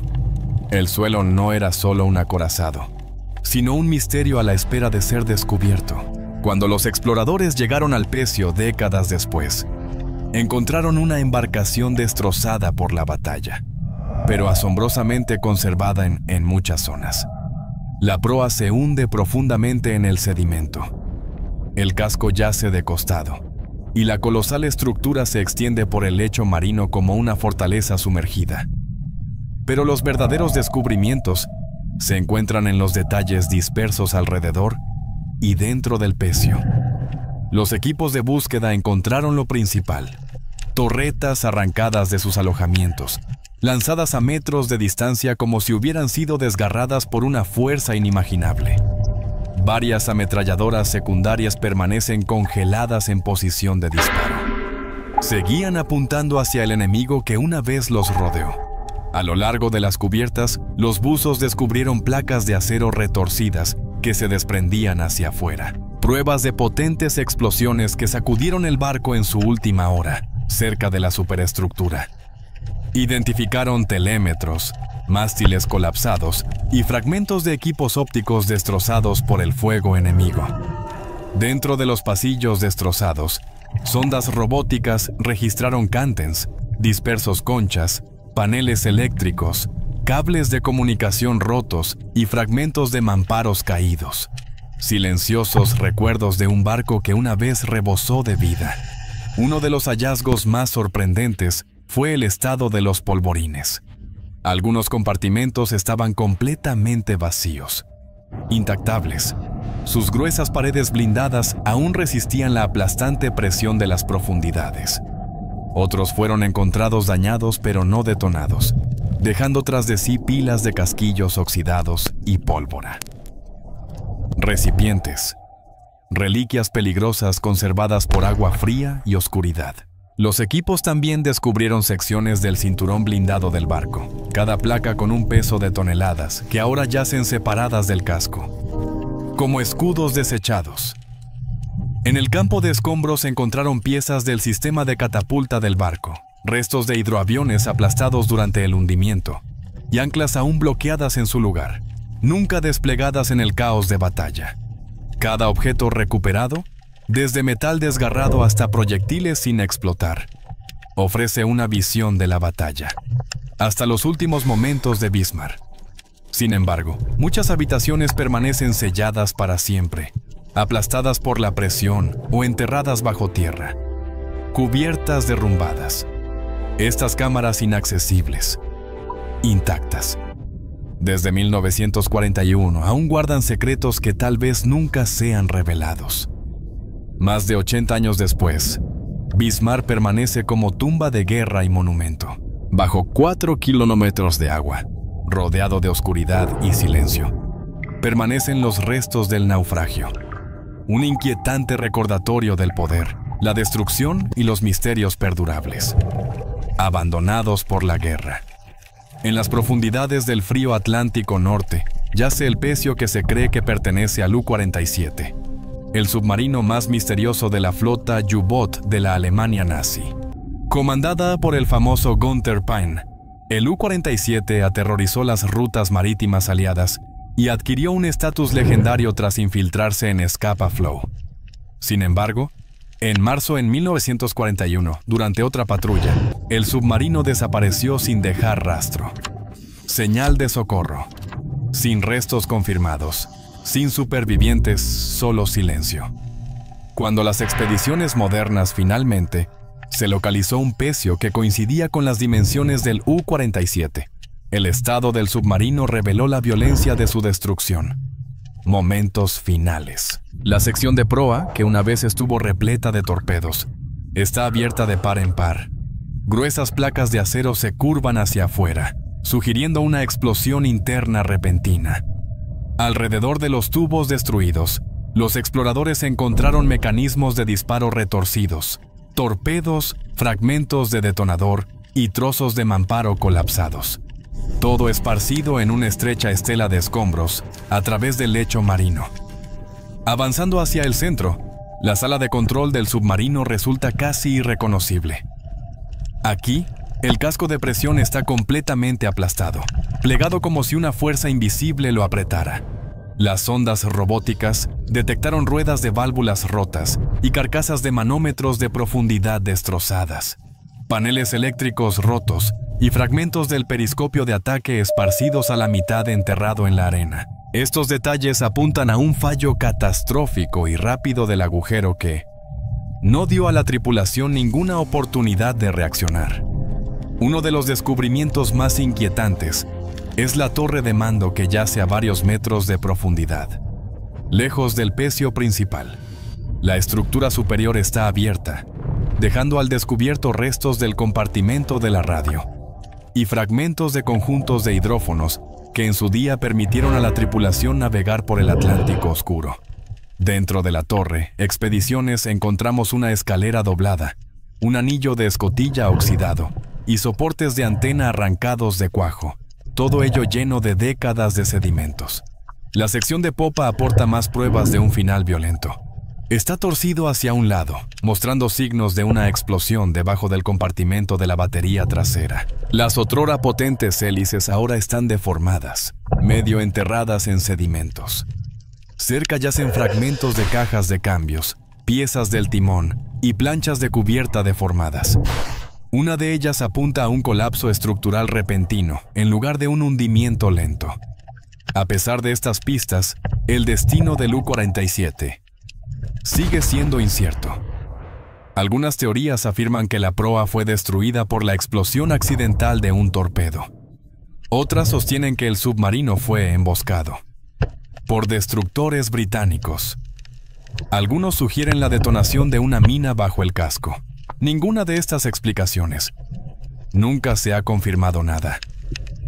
A: El suelo no era solo un acorazado, sino un misterio a la espera de ser descubierto. Cuando los exploradores llegaron al pecio décadas después, encontraron una embarcación destrozada por la batalla, pero asombrosamente conservada en muchas zonas. La proa se hunde profundamente en el sedimento. El casco yace de costado, y la colosal estructura se extiende por el lecho marino como una fortaleza sumergida. Pero los verdaderos descubrimientos se encuentran en los detalles dispersos alrededor y dentro del pecio. Los equipos de búsqueda encontraron lo principal: torretas arrancadas de sus alojamientos, lanzadas a metros de distancia como si hubieran sido desgarradas por una fuerza inimaginable. Varias ametralladoras secundarias permanecen congeladas en posición de disparo. Seguían apuntando hacia el enemigo que una vez los rodeó. A lo largo de las cubiertas, los buzos descubrieron placas de acero retorcidas que se desprendían hacia afuera. Pruebas de potentes explosiones que sacudieron el barco en su última hora, cerca de la superestructura. Identificaron telémetros, mástiles colapsados y fragmentos de equipos ópticos destrozados por el fuego enemigo. Dentro de los pasillos destrozados, sondas robóticas registraron cántens, dispersos conchas, paneles eléctricos, cables de comunicación rotos y fragmentos de mamparos caídos. Silenciosos recuerdos de un barco que una vez rebosó de vida. Uno de los hallazgos más sorprendentes fue el estado de los polvorines. Algunos compartimentos estaban completamente vacíos, intactables. Sus gruesas paredes blindadas aún resistían la aplastante presión de las profundidades. Otros fueron encontrados dañados pero no detonados, dejando tras de sí pilas de casquillos oxidados y pólvora. Recipientes, reliquias peligrosas conservadas por agua fría y oscuridad. Los equipos también descubrieron secciones del cinturón blindado del barco, cada placa con un peso de toneladas, que ahora yacen separadas del casco, como escudos desechados. En el campo de escombros se encontraron piezas del sistema de catapulta del barco, restos de hidroaviones aplastados durante el hundimiento, y anclas aún bloqueadas en su lugar, nunca desplegadas en el caos de batalla. Cada objeto recuperado, desde metal desgarrado hasta proyectiles sin explotar, ofrece una visión de la batalla, hasta los últimos momentos de Bismarck. Sin embargo, muchas habitaciones permanecen selladas para siempre, aplastadas por la presión o enterradas bajo tierra, cubiertas derrumbadas. Estas cámaras inaccesibles, intactas. Desde 1941 aún guardan secretos que tal vez nunca sean revelados. Más de 80 años después, Bismarck permanece como tumba de guerra y monumento, bajo 4 kilómetros de agua, rodeado de oscuridad y silencio. Permanecen los restos del naufragio, un inquietante recordatorio del poder, la destrucción y los misterios perdurables, abandonados por la guerra. En las profundidades del frío Atlántico Norte yace el pecio que se cree que pertenece al U-47, el submarino más misterioso de la flota U-Boot de la Alemania nazi. Comandada por el famoso Günther Pain, el U-47 aterrorizó las rutas marítimas aliadas y adquirió un estatus legendario tras infiltrarse en Scapa Flow. Sin embargo, en marzo de 1941, durante otra patrulla, el submarino desapareció sin dejar rastro. Señal de socorro. Sin restos confirmados. Sin supervivientes, solo silencio. Cuando las expediciones modernas finalmente, se localizó un pecio que coincidía con las dimensiones del U-47. El estado del submarino reveló la violencia de su destrucción. Momentos finales. La sección de proa, que una vez estuvo repleta de torpedos, está abierta de par en par. Gruesas placas de acero se curvan hacia afuera, sugiriendo una explosión interna repentina. Alrededor de los tubos destruidos, los exploradores encontraron mecanismos de disparo retorcidos, torpedos, fragmentos de detonador y trozos de mamparo colapsados. Todo esparcido en una estrecha estela de escombros a través del lecho marino. Avanzando hacia el centro, la sala de control del submarino resulta casi irreconocible. Aquí, el casco de presión está completamente aplastado, plegado como si una fuerza invisible lo apretara. Las sondas robóticas detectaron ruedas de válvulas rotas y carcasas de manómetros de profundidad destrozadas, paneles eléctricos rotos y fragmentos del periscopio de ataque esparcidos a la mitad enterrado en la arena. Estos detalles apuntan a un fallo catastrófico y rápido del agujero que no dio a la tripulación ninguna oportunidad de reaccionar. Uno de los descubrimientos más inquietantes es la torre de mando que yace a varios metros de profundidad, lejos del pecio principal. La estructura superior está abierta, dejando al descubierto restos del compartimento de la radio y fragmentos de conjuntos de hidrófonos que en su día permitieron a la tripulación navegar por el Atlántico Oscuro. Dentro de la torre, Expediciones encontramos una escalera doblada, un anillo de escotilla oxidado y soportes de antena arrancados de cuajo, todo ello lleno de décadas de sedimentos. La sección de popa aporta más pruebas de un final violento. Está torcido hacia un lado, mostrando signos de una explosión debajo del compartimento de la batería trasera. Las otrora potentes hélices ahora están deformadas, medio enterradas en sedimentos. Cerca yacen fragmentos de cajas de cambios, piezas del timón y planchas de cubierta deformadas. Una de ellas apunta a un colapso estructural repentino, en lugar de un hundimiento lento. A pesar de estas pistas, el destino del U-47 sigue siendo incierto. Algunas teorías afirman que la proa fue destruida por la explosión accidental de un torpedo. Otras sostienen que el submarino fue emboscado por destructores británicos. Algunos sugieren la detonación de una mina bajo el casco. Ninguna de estas explicaciones. Nunca se ha confirmado nada.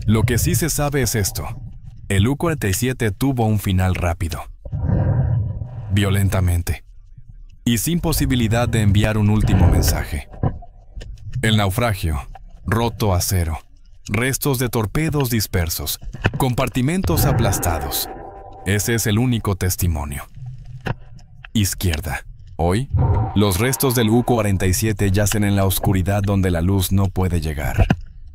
A: Lo que sí se sabe es esto: el U-47 tuvo un final rápido, violentamente, y sin posibilidad de enviar un último mensaje. El naufragio, roto acero, restos de torpedos dispersos, compartimentos aplastados. Ese es el único testimonio. Izquierda. Hoy, los restos del U-47 yacen en la oscuridad donde la luz no puede llegar.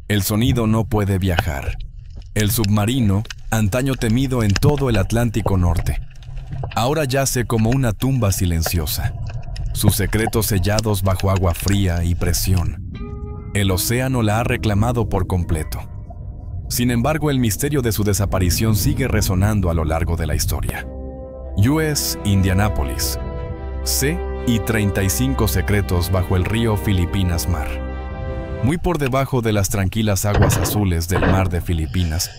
A: El sonido no puede viajar. El submarino, antaño temido en todo el Atlántico Norte, ahora yace como una tumba silenciosa, sus secretos sellados bajo agua fría y presión. El océano la ha reclamado por completo. Sin embargo, el misterio de su desaparición sigue resonando a lo largo de la historia. U.S. Indianapolis. C y 35 secretos bajo el río Filipinas Mar. Muy por debajo de las tranquilas aguas azules del mar de Filipinas,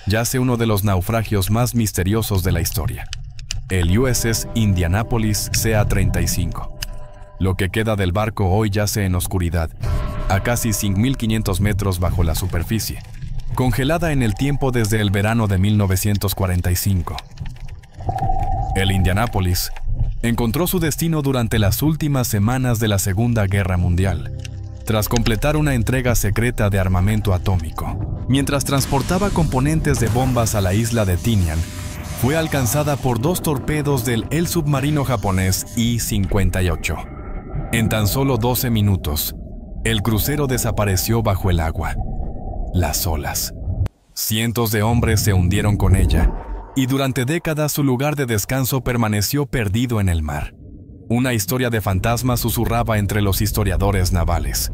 A: yace uno de los naufragios más misteriosos de la historia, el USS Indianapolis CA-35. Lo que queda del barco hoy yace en oscuridad, a casi 5.500 metros bajo la superficie, congelada en el tiempo desde el verano de 1945. El Indianapolis encontró su destino durante las últimas semanas de la Segunda Guerra Mundial, tras completar una entrega secreta de armamento atómico. Mientras transportaba componentes de bombas a la isla de Tinian, fue alcanzada por 2 torpedos del submarino japonés I-58. En tan solo 12 minutos, el crucero desapareció bajo el agua. Las olas. Cientos de hombres se hundieron con ella, y durante décadas su lugar de descanso permaneció perdido en el mar. Una historia de fantasmas susurraba entre los historiadores navales.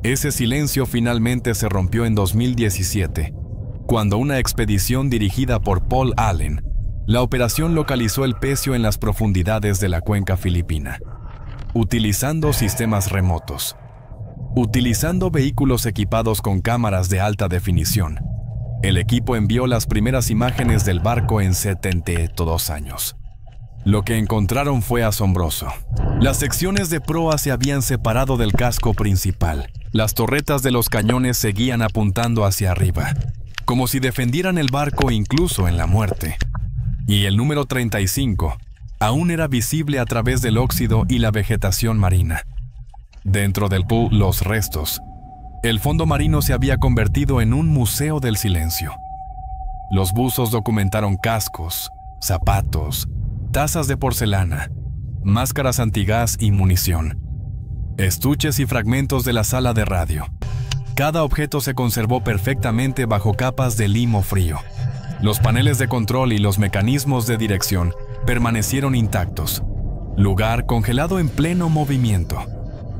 A: Ese silencio finalmente se rompió en 2017, cuando una expedición dirigida por Paul Allen, la operación localizó el pecio en las profundidades de la cuenca filipina, utilizando sistemas remotos, utilizando vehículos equipados con cámaras de alta definición. El equipo envió las primeras imágenes del barco en 72 años. Lo que encontraron fue asombroso. Las secciones de proa se habían separado del casco principal. Las torretas de los cañones seguían apuntando hacia arriba, como si defendieran el barco incluso en la muerte. Y el número 35 aún era visible a través del óxido y la vegetación marina. Dentro del pool, los restos. El fondo marino se había convertido en un museo del silencio. Los buzos documentaron cascos, zapatos, tazas de porcelana, máscaras antigás y munición, estuches y fragmentos de la sala de radio. Cada objeto se conservó perfectamente bajo capas de limo frío. Los paneles de control y los mecanismos de dirección permanecieron intactos. Lugar congelado en pleno movimiento.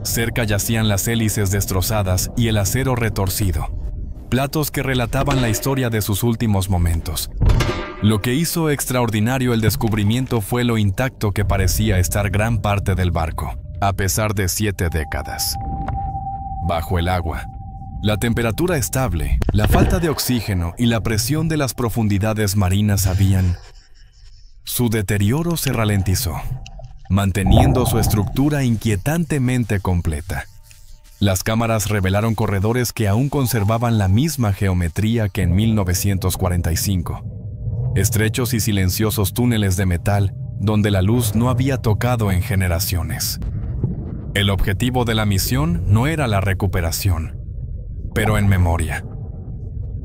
A: Cerca yacían las hélices destrozadas y el acero retorcido, platos que relataban la historia de sus últimos momentos. Lo que hizo extraordinario el descubrimiento fue lo intacto que parecía estar gran parte del barco, a pesar de 7 décadas. Bajo el agua, la temperatura estable, la falta de oxígeno y la presión de las profundidades marinas habían... Su deterioro se ralentizó, manteniendo su estructura inquietantemente completa. Las cámaras revelaron corredores que aún conservaban la misma geometría que en 1945. Estrechos y silenciosos túneles de metal donde la luz no había tocado en generaciones. El objetivo de la misión no era la recuperación, pero en memoria.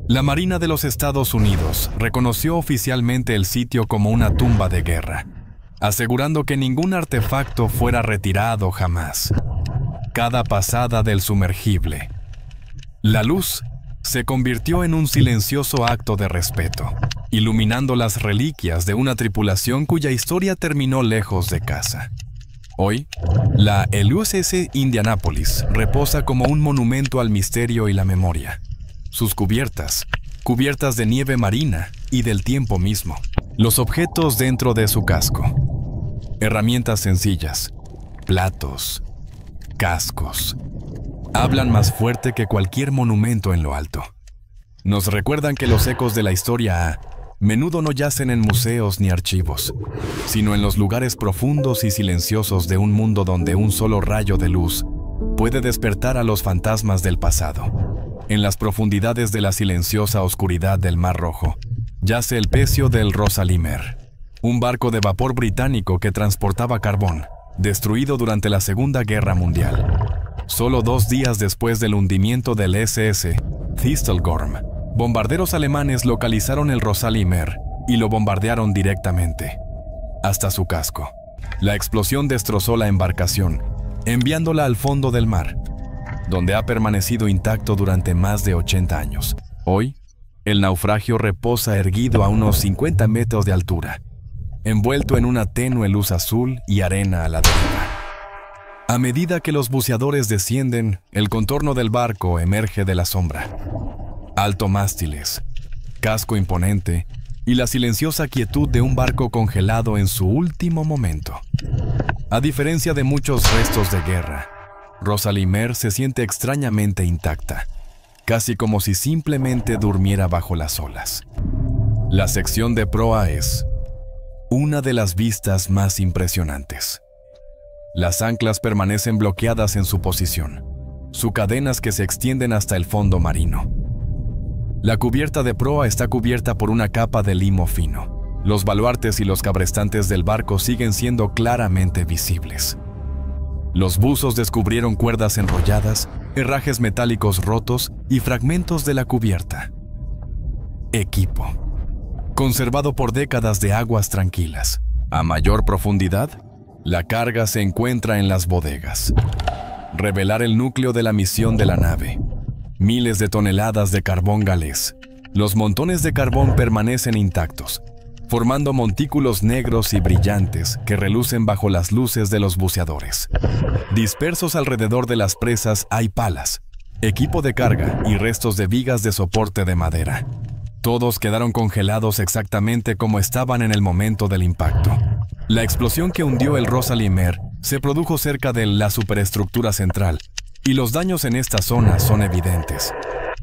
A: La Marina de los Estados Unidos reconoció oficialmente el sitio como una tumba de guerra, asegurando que ningún artefacto fuera retirado jamás. Cada pasada del sumergible, la luz se convirtió en un silencioso acto de respeto, iluminando las reliquias de una tripulación cuya historia terminó lejos de casa. Hoy, el USS Indianapolis reposa como un monumento al misterio y la memoria. Sus cubiertas de nieve marina y del tiempo mismo. Los objetos dentro de su casco. Herramientas sencillas, platos, cascos. Hablan más fuerte que cualquier monumento en lo alto. Nos recuerdan que los ecos de la historia a menudo no yacen en museos ni archivos, sino en los lugares profundos y silenciosos de un mundo donde un solo rayo de luz puede despertar a los fantasmas del pasado. En las profundidades de la silenciosa oscuridad del Mar Rojo, yace el pecio del Rosalimer, un barco de vapor británico que transportaba carbón, destruido durante la Segunda Guerra Mundial. Solo 2 días después del hundimiento del SS Thistlegorm, bombarderos alemanes localizaron el Rosalimer y lo bombardearon directamente, hasta su casco. La explosión destrozó la embarcación, enviándola al fondo del mar, donde ha permanecido intacto durante más de 80 años. Hoy, el naufragio reposa erguido a unos 50 metros de altura, envuelto en una tenue luz azul y arena a la deriva. A medida que los buceadores descienden, el contorno del barco emerge de la sombra. Alto mástiles, casco imponente y la silenciosa quietud de un barco congelado en su último momento. A diferencia de muchos restos de guerra, Rosalimer se siente extrañamente intacta, casi como si simplemente durmiera bajo las olas. La sección de proa es una de las vistas más impresionantes. Las anclas permanecen bloqueadas en su posición, sus cadenas que se extienden hasta el fondo marino. La cubierta de proa está cubierta por una capa de limo fino. Los baluartes y los cabrestantes del barco siguen siendo claramente visibles. Los buzos descubrieron cuerdas enrolladas, herrajes metálicos rotos y fragmentos de la cubierta. Equipo, conservado por décadas de aguas tranquilas. A mayor profundidad, la carga se encuentra en las bodegas. Revelar el núcleo de la misión de la nave. Miles de toneladas de carbón galés. Los montones de carbón permanecen intactos, formando montículos negros y brillantes que relucen bajo las luces de los buceadores. Dispersos alrededor de las presas hay palas, equipo de carga y restos de vigas de soporte de madera. Todos quedaron congelados exactamente como estaban en el momento del impacto. La explosión que hundió el Rosalimer se produjo cerca de la superestructura central, y los daños en esta zona son evidentes.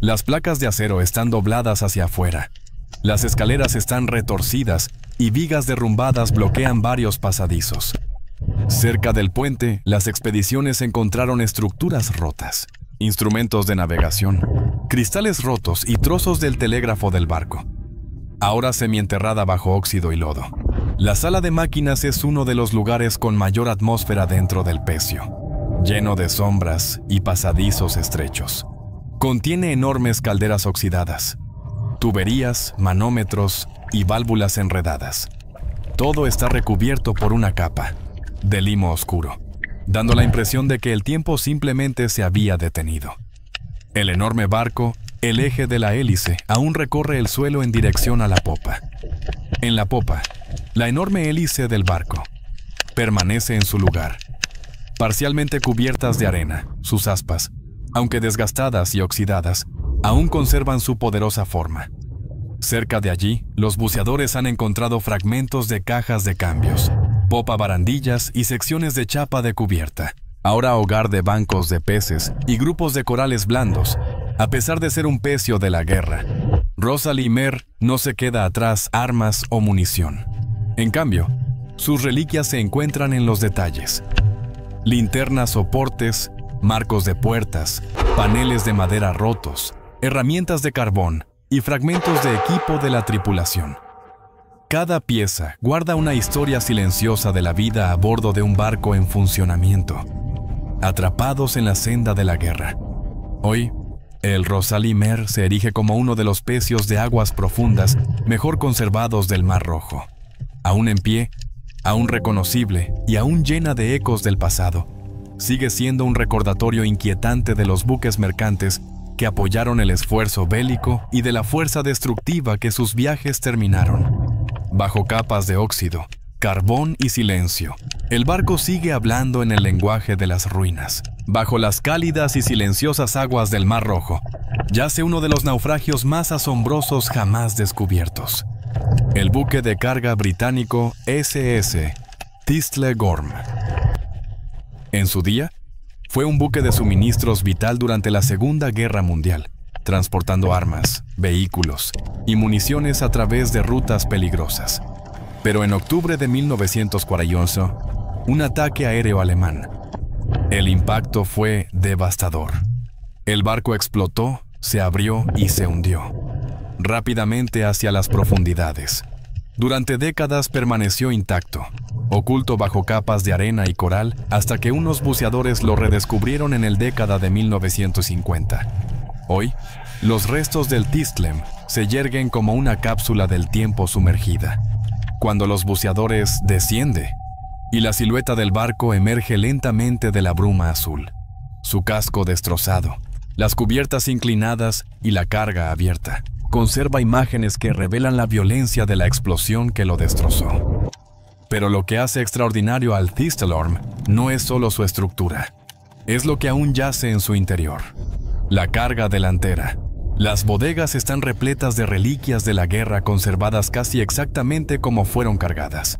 A: Las placas de acero están dobladas hacia afuera. Las escaleras están retorcidas y vigas derrumbadas bloquean varios pasadizos. Cerca del puente, las expediciones encontraron estructuras rotas, instrumentos de navegación, cristales rotos y trozos del telégrafo del barco, ahora semienterrada bajo óxido y lodo. La sala de máquinas es uno de los lugares con mayor atmósfera dentro del pecio, lleno de sombras y pasadizos estrechos. Contiene enormes calderas oxidadas, tuberías, manómetros y válvulas enredadas. Todo está recubierto por una capa de limo oscuro, dando la impresión de que el tiempo simplemente se había detenido. El enorme barco, el eje de la hélice, aún recorre el suelo en dirección a la popa. En la popa, la enorme hélice del barco permanece en su lugar. Parcialmente cubiertas de arena, sus aspas, aunque desgastadas y oxidadas, aún conservan su poderosa forma. Cerca de allí, los buceadores han encontrado fragmentos de cajas de cambios, popa barandillas y secciones de chapa de cubierta, ahora hogar de bancos de peces y grupos de corales blandos. A pesar de ser un pecio de la guerra, Rosalimer no se queda atrás armas o munición. En cambio, sus reliquias se encuentran en los detalles. Linternas, soportes, marcos de puertas, paneles de madera rotos, herramientas de carbón y fragmentos de equipo de la tripulación. Cada pieza guarda una historia silenciosa de la vida a bordo de un barco en funcionamiento, atrapados en la senda de la guerra. Hoy, el Rosalimer se erige como uno de los pecios de aguas profundas mejor conservados del Mar Rojo. Aún en pie, aún reconocible y aún llena de ecos del pasado, sigue siendo un recordatorio inquietante de los buques mercantes que apoyaron el esfuerzo bélico y de la fuerza destructiva que sus viajes terminaron. Bajo capas de óxido, carbón y silencio, el barco sigue hablando en el lenguaje de las ruinas. Bajo las cálidas y silenciosas aguas del Mar Rojo, yace uno de los naufragios más asombrosos jamás descubiertos. El buque de carga británico SS Thistlegorm. En su día, fue un buque de suministros vital durante la Segunda Guerra Mundial, transportando armas, vehículos y municiones a través de rutas peligrosas. Pero en octubre de 1941, un ataque aéreo alemán. El impacto fue devastador. El barco explotó, se abrió y se hundió rápidamente hacia las profundidades. Durante décadas permaneció intacto, oculto bajo capas de arena y coral hasta que unos buceadores lo redescubrieron en el década de 1950. Hoy, los restos del Tistlem se yerguen como una cápsula del tiempo sumergida. Cuando los buceadores descienden y la silueta del barco emerge lentamente de la bruma azul, su casco destrozado, las cubiertas inclinadas y la carga abierta, conserva imágenes que revelan la violencia de la explosión que lo destrozó. Pero lo que hace extraordinario al Thistleorm no es solo su estructura, es lo que aún yace en su interior. La carga delantera. Las bodegas están repletas de reliquias de la guerra conservadas casi exactamente como fueron cargadas.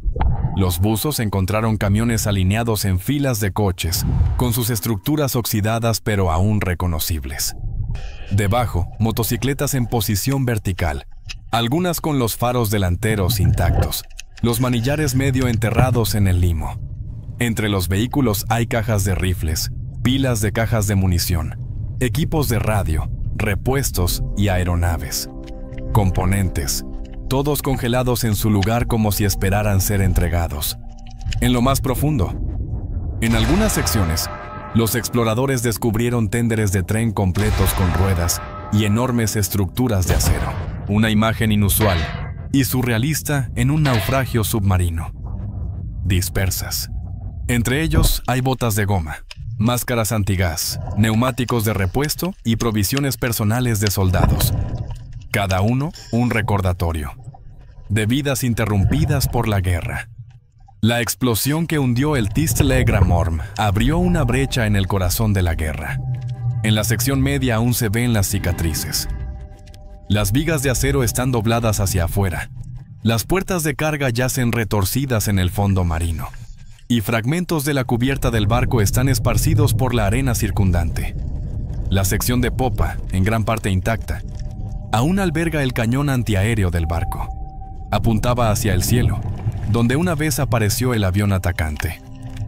A: Los buzos encontraron camiones alineados en filas de coches, con sus estructuras oxidadas pero aún reconocibles. Debajo, motocicletas en posición vertical, algunas con los faros delanteros intactos, los manillares medio enterrados en el limo. Entre los vehículos hay cajas de rifles, pilas de cajas de munición, equipos de radio, repuestos y aeronaves. Componentes, todos congelados en su lugar como si esperaran ser entregados. En lo más profundo, en algunas secciones, los exploradores descubrieron tenderes de tren completos con ruedas y enormes estructuras de acero. Una imagen inusual y surrealista en un naufragio submarino. Dispersas. Entre ellos hay botas de goma, máscaras antigás, neumáticos de repuesto y provisiones personales de soldados. Cada uno un recordatorio de vidas interrumpidas por la guerra. La explosión que hundió el Thistlegramorm abrió una brecha en el corazón de la guerra. En la sección media aún se ven las cicatrices. Las vigas de acero están dobladas hacia afuera. Las puertas de carga yacen retorcidas en el fondo marino. Y fragmentos de la cubierta del barco están esparcidos por la arena circundante. La sección de popa, en gran parte intacta, aún alberga el cañón antiaéreo del barco. Apuntaba hacia el cielo, donde una vez apareció el avión atacante.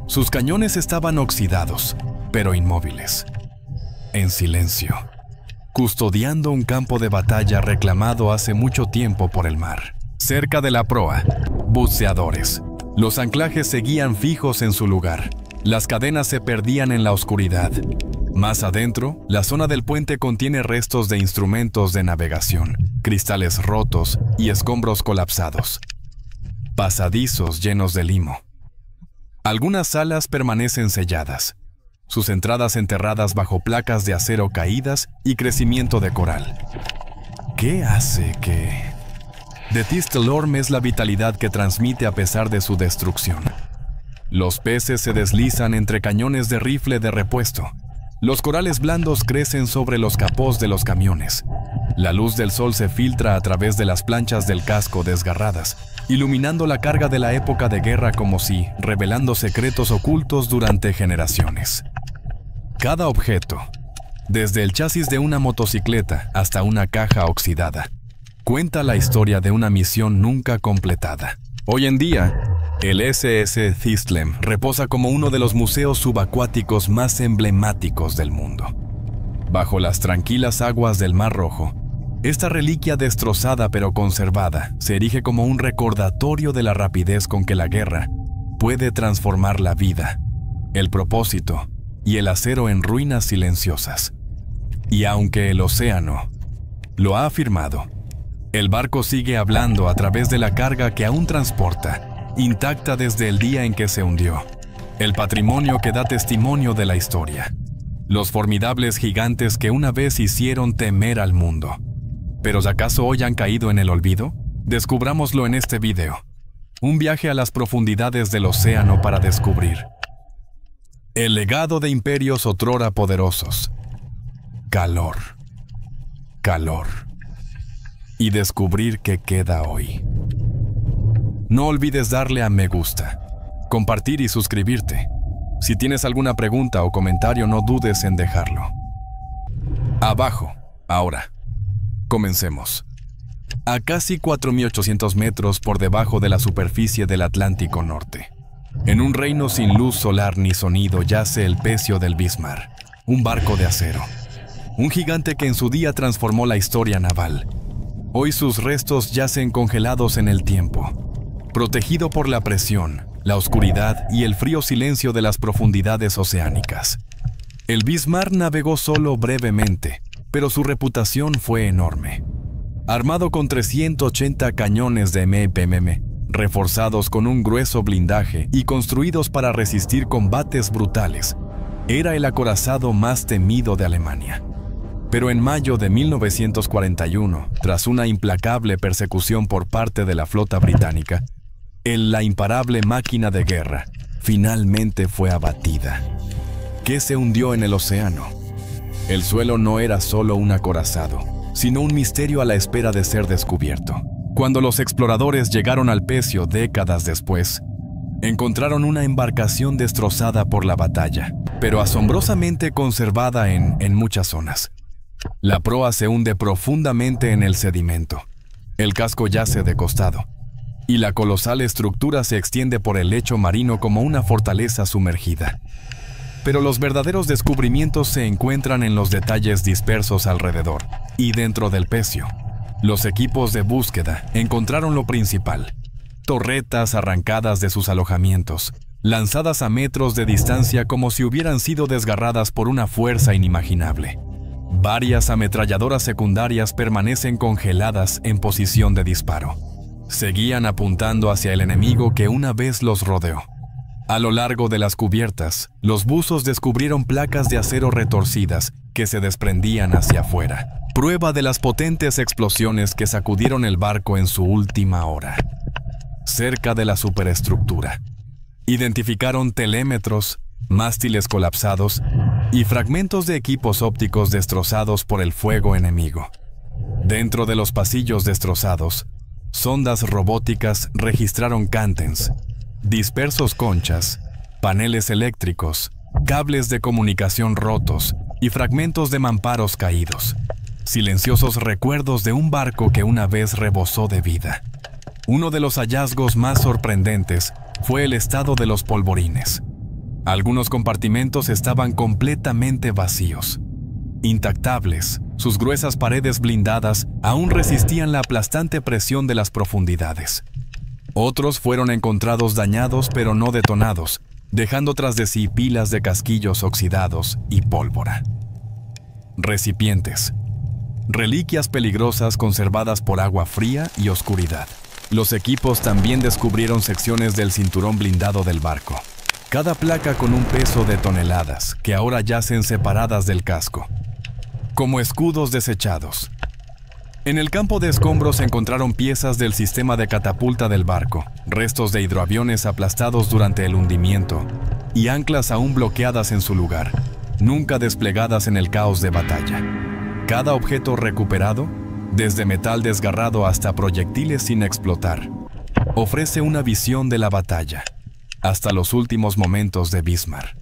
A: Sus cañones estaban oxidados, pero inmóviles. En silencio, custodiando un campo de batalla reclamado hace mucho tiempo por el mar. Cerca de la proa, buceadores. Los anclajes seguían fijos en su lugar. Las cadenas se perdían en la oscuridad. Más adentro, la zona del puente contiene restos de instrumentos de navegación, cristales rotos y escombros colapsados. Pasadizos llenos de limo. Algunas salas permanecen selladas, sus entradas enterradas bajo placas de acero caídas y crecimiento de coral. ¿Qué hace que...? The Thistleorm es la vitalidad que transmite a pesar de su destrucción. Los peces se deslizan entre cañones de rifle de repuesto. Los corales blandos crecen sobre los capós de los camiones. La luz del sol se filtra a través de las planchas del casco desgarradas, iluminando la carga de la época de guerra como si revelando secretos ocultos durante generaciones. Cada objeto, desde el chasis de una motocicleta hasta una caja oxidada, cuenta la historia de una misión nunca completada. Hoy en día, el SS Thistlem reposa como uno de los museos subacuáticos más emblemáticos del mundo. Bajo las tranquilas aguas del Mar Rojo, esta reliquia destrozada pero conservada se erige como un recordatorio de la rapidez con que la guerra puede transformar la vida, el propósito y el acero en ruinas silenciosas. Y aunque el océano lo ha afirmado, el barco sigue hablando a través de la carga que aún transporta, intacta desde el día en que se hundió. El patrimonio que da testimonio de la historia. Los formidables gigantes que una vez hicieron temer al mundo. ¿Pero acaso hoy han caído en el olvido? Descubrámoslo en este video. Un viaje a las profundidades del océano para descubrir el legado de imperios otrora poderosos. Calor. Calor. Y descubrir qué queda hoy. No olvides darle a me gusta, compartir y suscribirte. Si tienes alguna pregunta o comentario, no dudes en dejarlo. Abajo, ahora. Comencemos. A casi 4.800 metros por debajo de la superficie del Atlántico Norte, en un reino sin luz solar ni sonido, yace el Pecio del Bismarck, un barco de acero. Un gigante que en su día transformó la historia naval. Hoy sus restos yacen congelados en el tiempo, protegido por la presión la oscuridad y el frío silencio de las profundidades oceánicas. El Bismarck navegó solo brevemente, pero su reputación fue enorme. Armado con 380 cañones de MPM, reforzados con un grueso blindaje y construidos para resistir combates brutales, era el acorazado más temido de Alemania. Pero en mayo de 1941, tras una implacable persecución por parte de la flota británica, la imparable máquina de guerra finalmente fue abatida. ¿Qué se hundió en el océano? El suelo no era solo un acorazado, sino un misterio a la espera de ser descubierto. Cuando los exploradores llegaron al Pecio décadas después, encontraron una embarcación destrozada por la batalla, pero asombrosamente conservada en muchas zonas. La proa se hunde profundamente en el sedimento, el casco yace de costado, y la colosal estructura se extiende por el lecho marino como una fortaleza sumergida. Pero los verdaderos descubrimientos se encuentran en los detalles dispersos alrededor y dentro del Pecio. Los equipos de búsqueda encontraron lo principal: torretas arrancadas de sus alojamientos, lanzadas a metros de distancia como si hubieran sido desgarradas por una fuerza inimaginable. Varias ametralladoras secundarias permanecen congeladas en posición de disparo. Seguían apuntando hacia el enemigo que una vez los rodeó. A lo largo de las cubiertas, los buzos descubrieron placas de acero retorcidas que se desprendían hacia afuera, prueba de las potentes explosiones que sacudieron el barco en su última hora. Cerca de la superestructura, identificaron telémetros, mástiles colapsados y fragmentos de equipos ópticos destrozados por el fuego enemigo. Dentro de los pasillos destrozados, sondas robóticas registraron cántens, dispersos conchas, paneles eléctricos, cables de comunicación rotos y fragmentos de mamparos caídos. Silenciosos recuerdos de un barco que una vez rebosó de vida. Uno de los hallazgos más sorprendentes fue el estado de los polvorines. Algunos compartimentos estaban completamente vacíos. Intactables, sus gruesas paredes blindadas aún resistían la aplastante presión de las profundidades. Otros fueron encontrados dañados pero no detonados, dejando tras de sí pilas de casquillos oxidados y pólvora. Recipientes. Reliquias peligrosas conservadas por agua fría y oscuridad. Los equipos también descubrieron secciones del cinturón blindado del barco. Cada placa con un peso de toneladas, que ahora yacen separadas del casco, como escudos desechados. En el campo de escombros se encontraron piezas del sistema de catapulta del barco, restos de hidroaviones aplastados durante el hundimiento y anclas aún bloqueadas en su lugar, nunca desplegadas en el caos de batalla. Cada objeto recuperado, desde metal desgarrado hasta proyectiles sin explotar, ofrece una visión de la batalla, hasta los últimos momentos de Bismarck.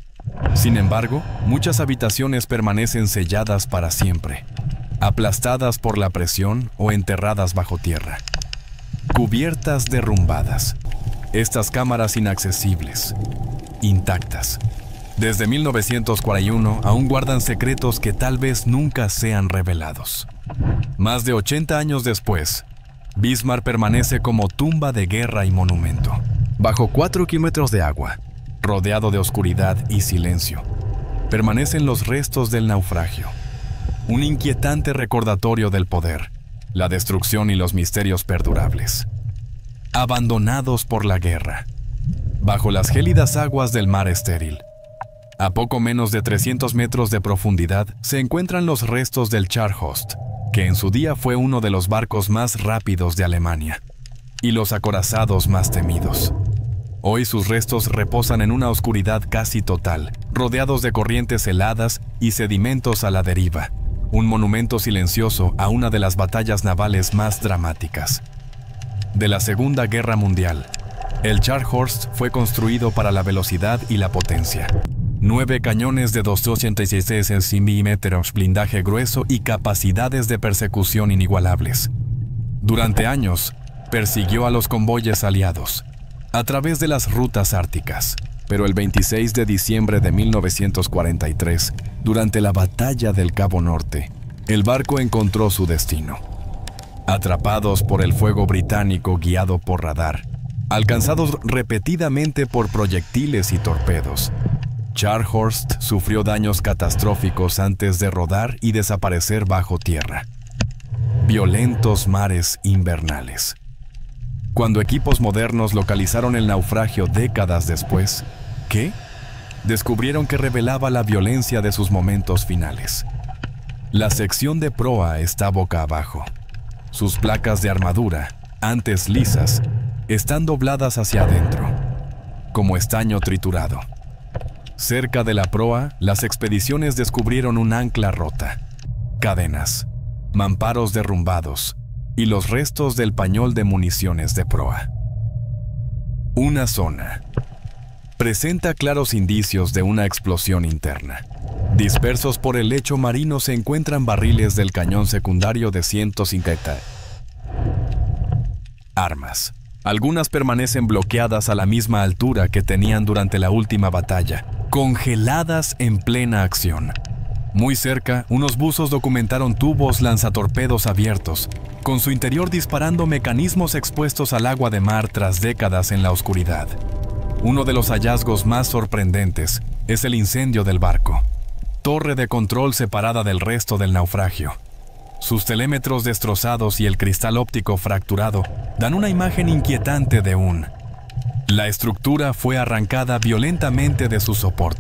A: Sin embargo, muchas habitaciones permanecen selladas para siempre, aplastadas por la presión o enterradas bajo tierra. Cubiertas derrumbadas. Estas cámaras inaccesibles, intactas. Desde 1941 aún guardan secretos que tal vez nunca sean revelados. Más de 80 años después, Bismarck permanece como tumba de guerra y monumento. Bajo 4 kilómetros de agua, rodeado de oscuridad y silencio, permanecen los restos del naufragio. Un inquietante recordatorio del poder, la destrucción y los misterios perdurables. Abandonados por la guerra, bajo las gélidas aguas del mar estéril. A poco menos de 300 metros de profundidad se encuentran los restos del Charleston, que en su día fue uno de los barcos más rápidos de Alemania, y los acorazados más temidos. Hoy sus restos reposan en una oscuridad casi total, rodeados de corrientes heladas y sedimentos a la deriva. Un monumento silencioso a una de las batallas navales más dramáticas. De la Segunda Guerra Mundial, el Charleston fue construido para la velocidad y la potencia. 9 cañones de 286 centímetros, blindaje grueso y capacidades de persecución inigualables. Durante años, persiguió a los convoyes aliados a través de las rutas árticas. Pero el 26 de diciembre de 1943, durante la batalla del Cabo Norte, el barco encontró su destino. Atrapados por el fuego británico guiado por radar, Alcanzados repetidamente por proyectiles y torpedos, Charhorst sufrió daños catastróficos antes de rodar y desaparecer bajo tierra. Violentos mares invernales. Cuando equipos modernos localizaron el naufragio décadas después, ¿qué? Descubrieron que revelaba la violencia de sus momentos finales. La sección de proa está boca abajo. Sus placas de armadura, antes lisas, están dobladas hacia adentro, como estaño triturado. Cerca de la proa, las expediciones descubrieron un ancla rota, cadenas, mamparos derrumbados y los restos del pañol de municiones de proa. Una zona. Presenta claros indicios de una explosión interna. Dispersos por el lecho marino se encuentran barriles del cañón secundario de 150 armas. Algunas permanecen bloqueadas a la misma altura que tenían durante la última batalla, congeladas en plena acción. Muy cerca, unos buzos documentaron tubos lanzatorpedos abiertos, con su interior disparando mecanismos expuestos al agua de mar tras décadas en la oscuridad. Uno de los hallazgos más sorprendentes es el incendio del barco. Torre de control separada del resto del naufragio. Sus telémetros destrozados y el cristal óptico fracturado dan una imagen inquietante de la estructura fue arrancada violentamente de su soporte.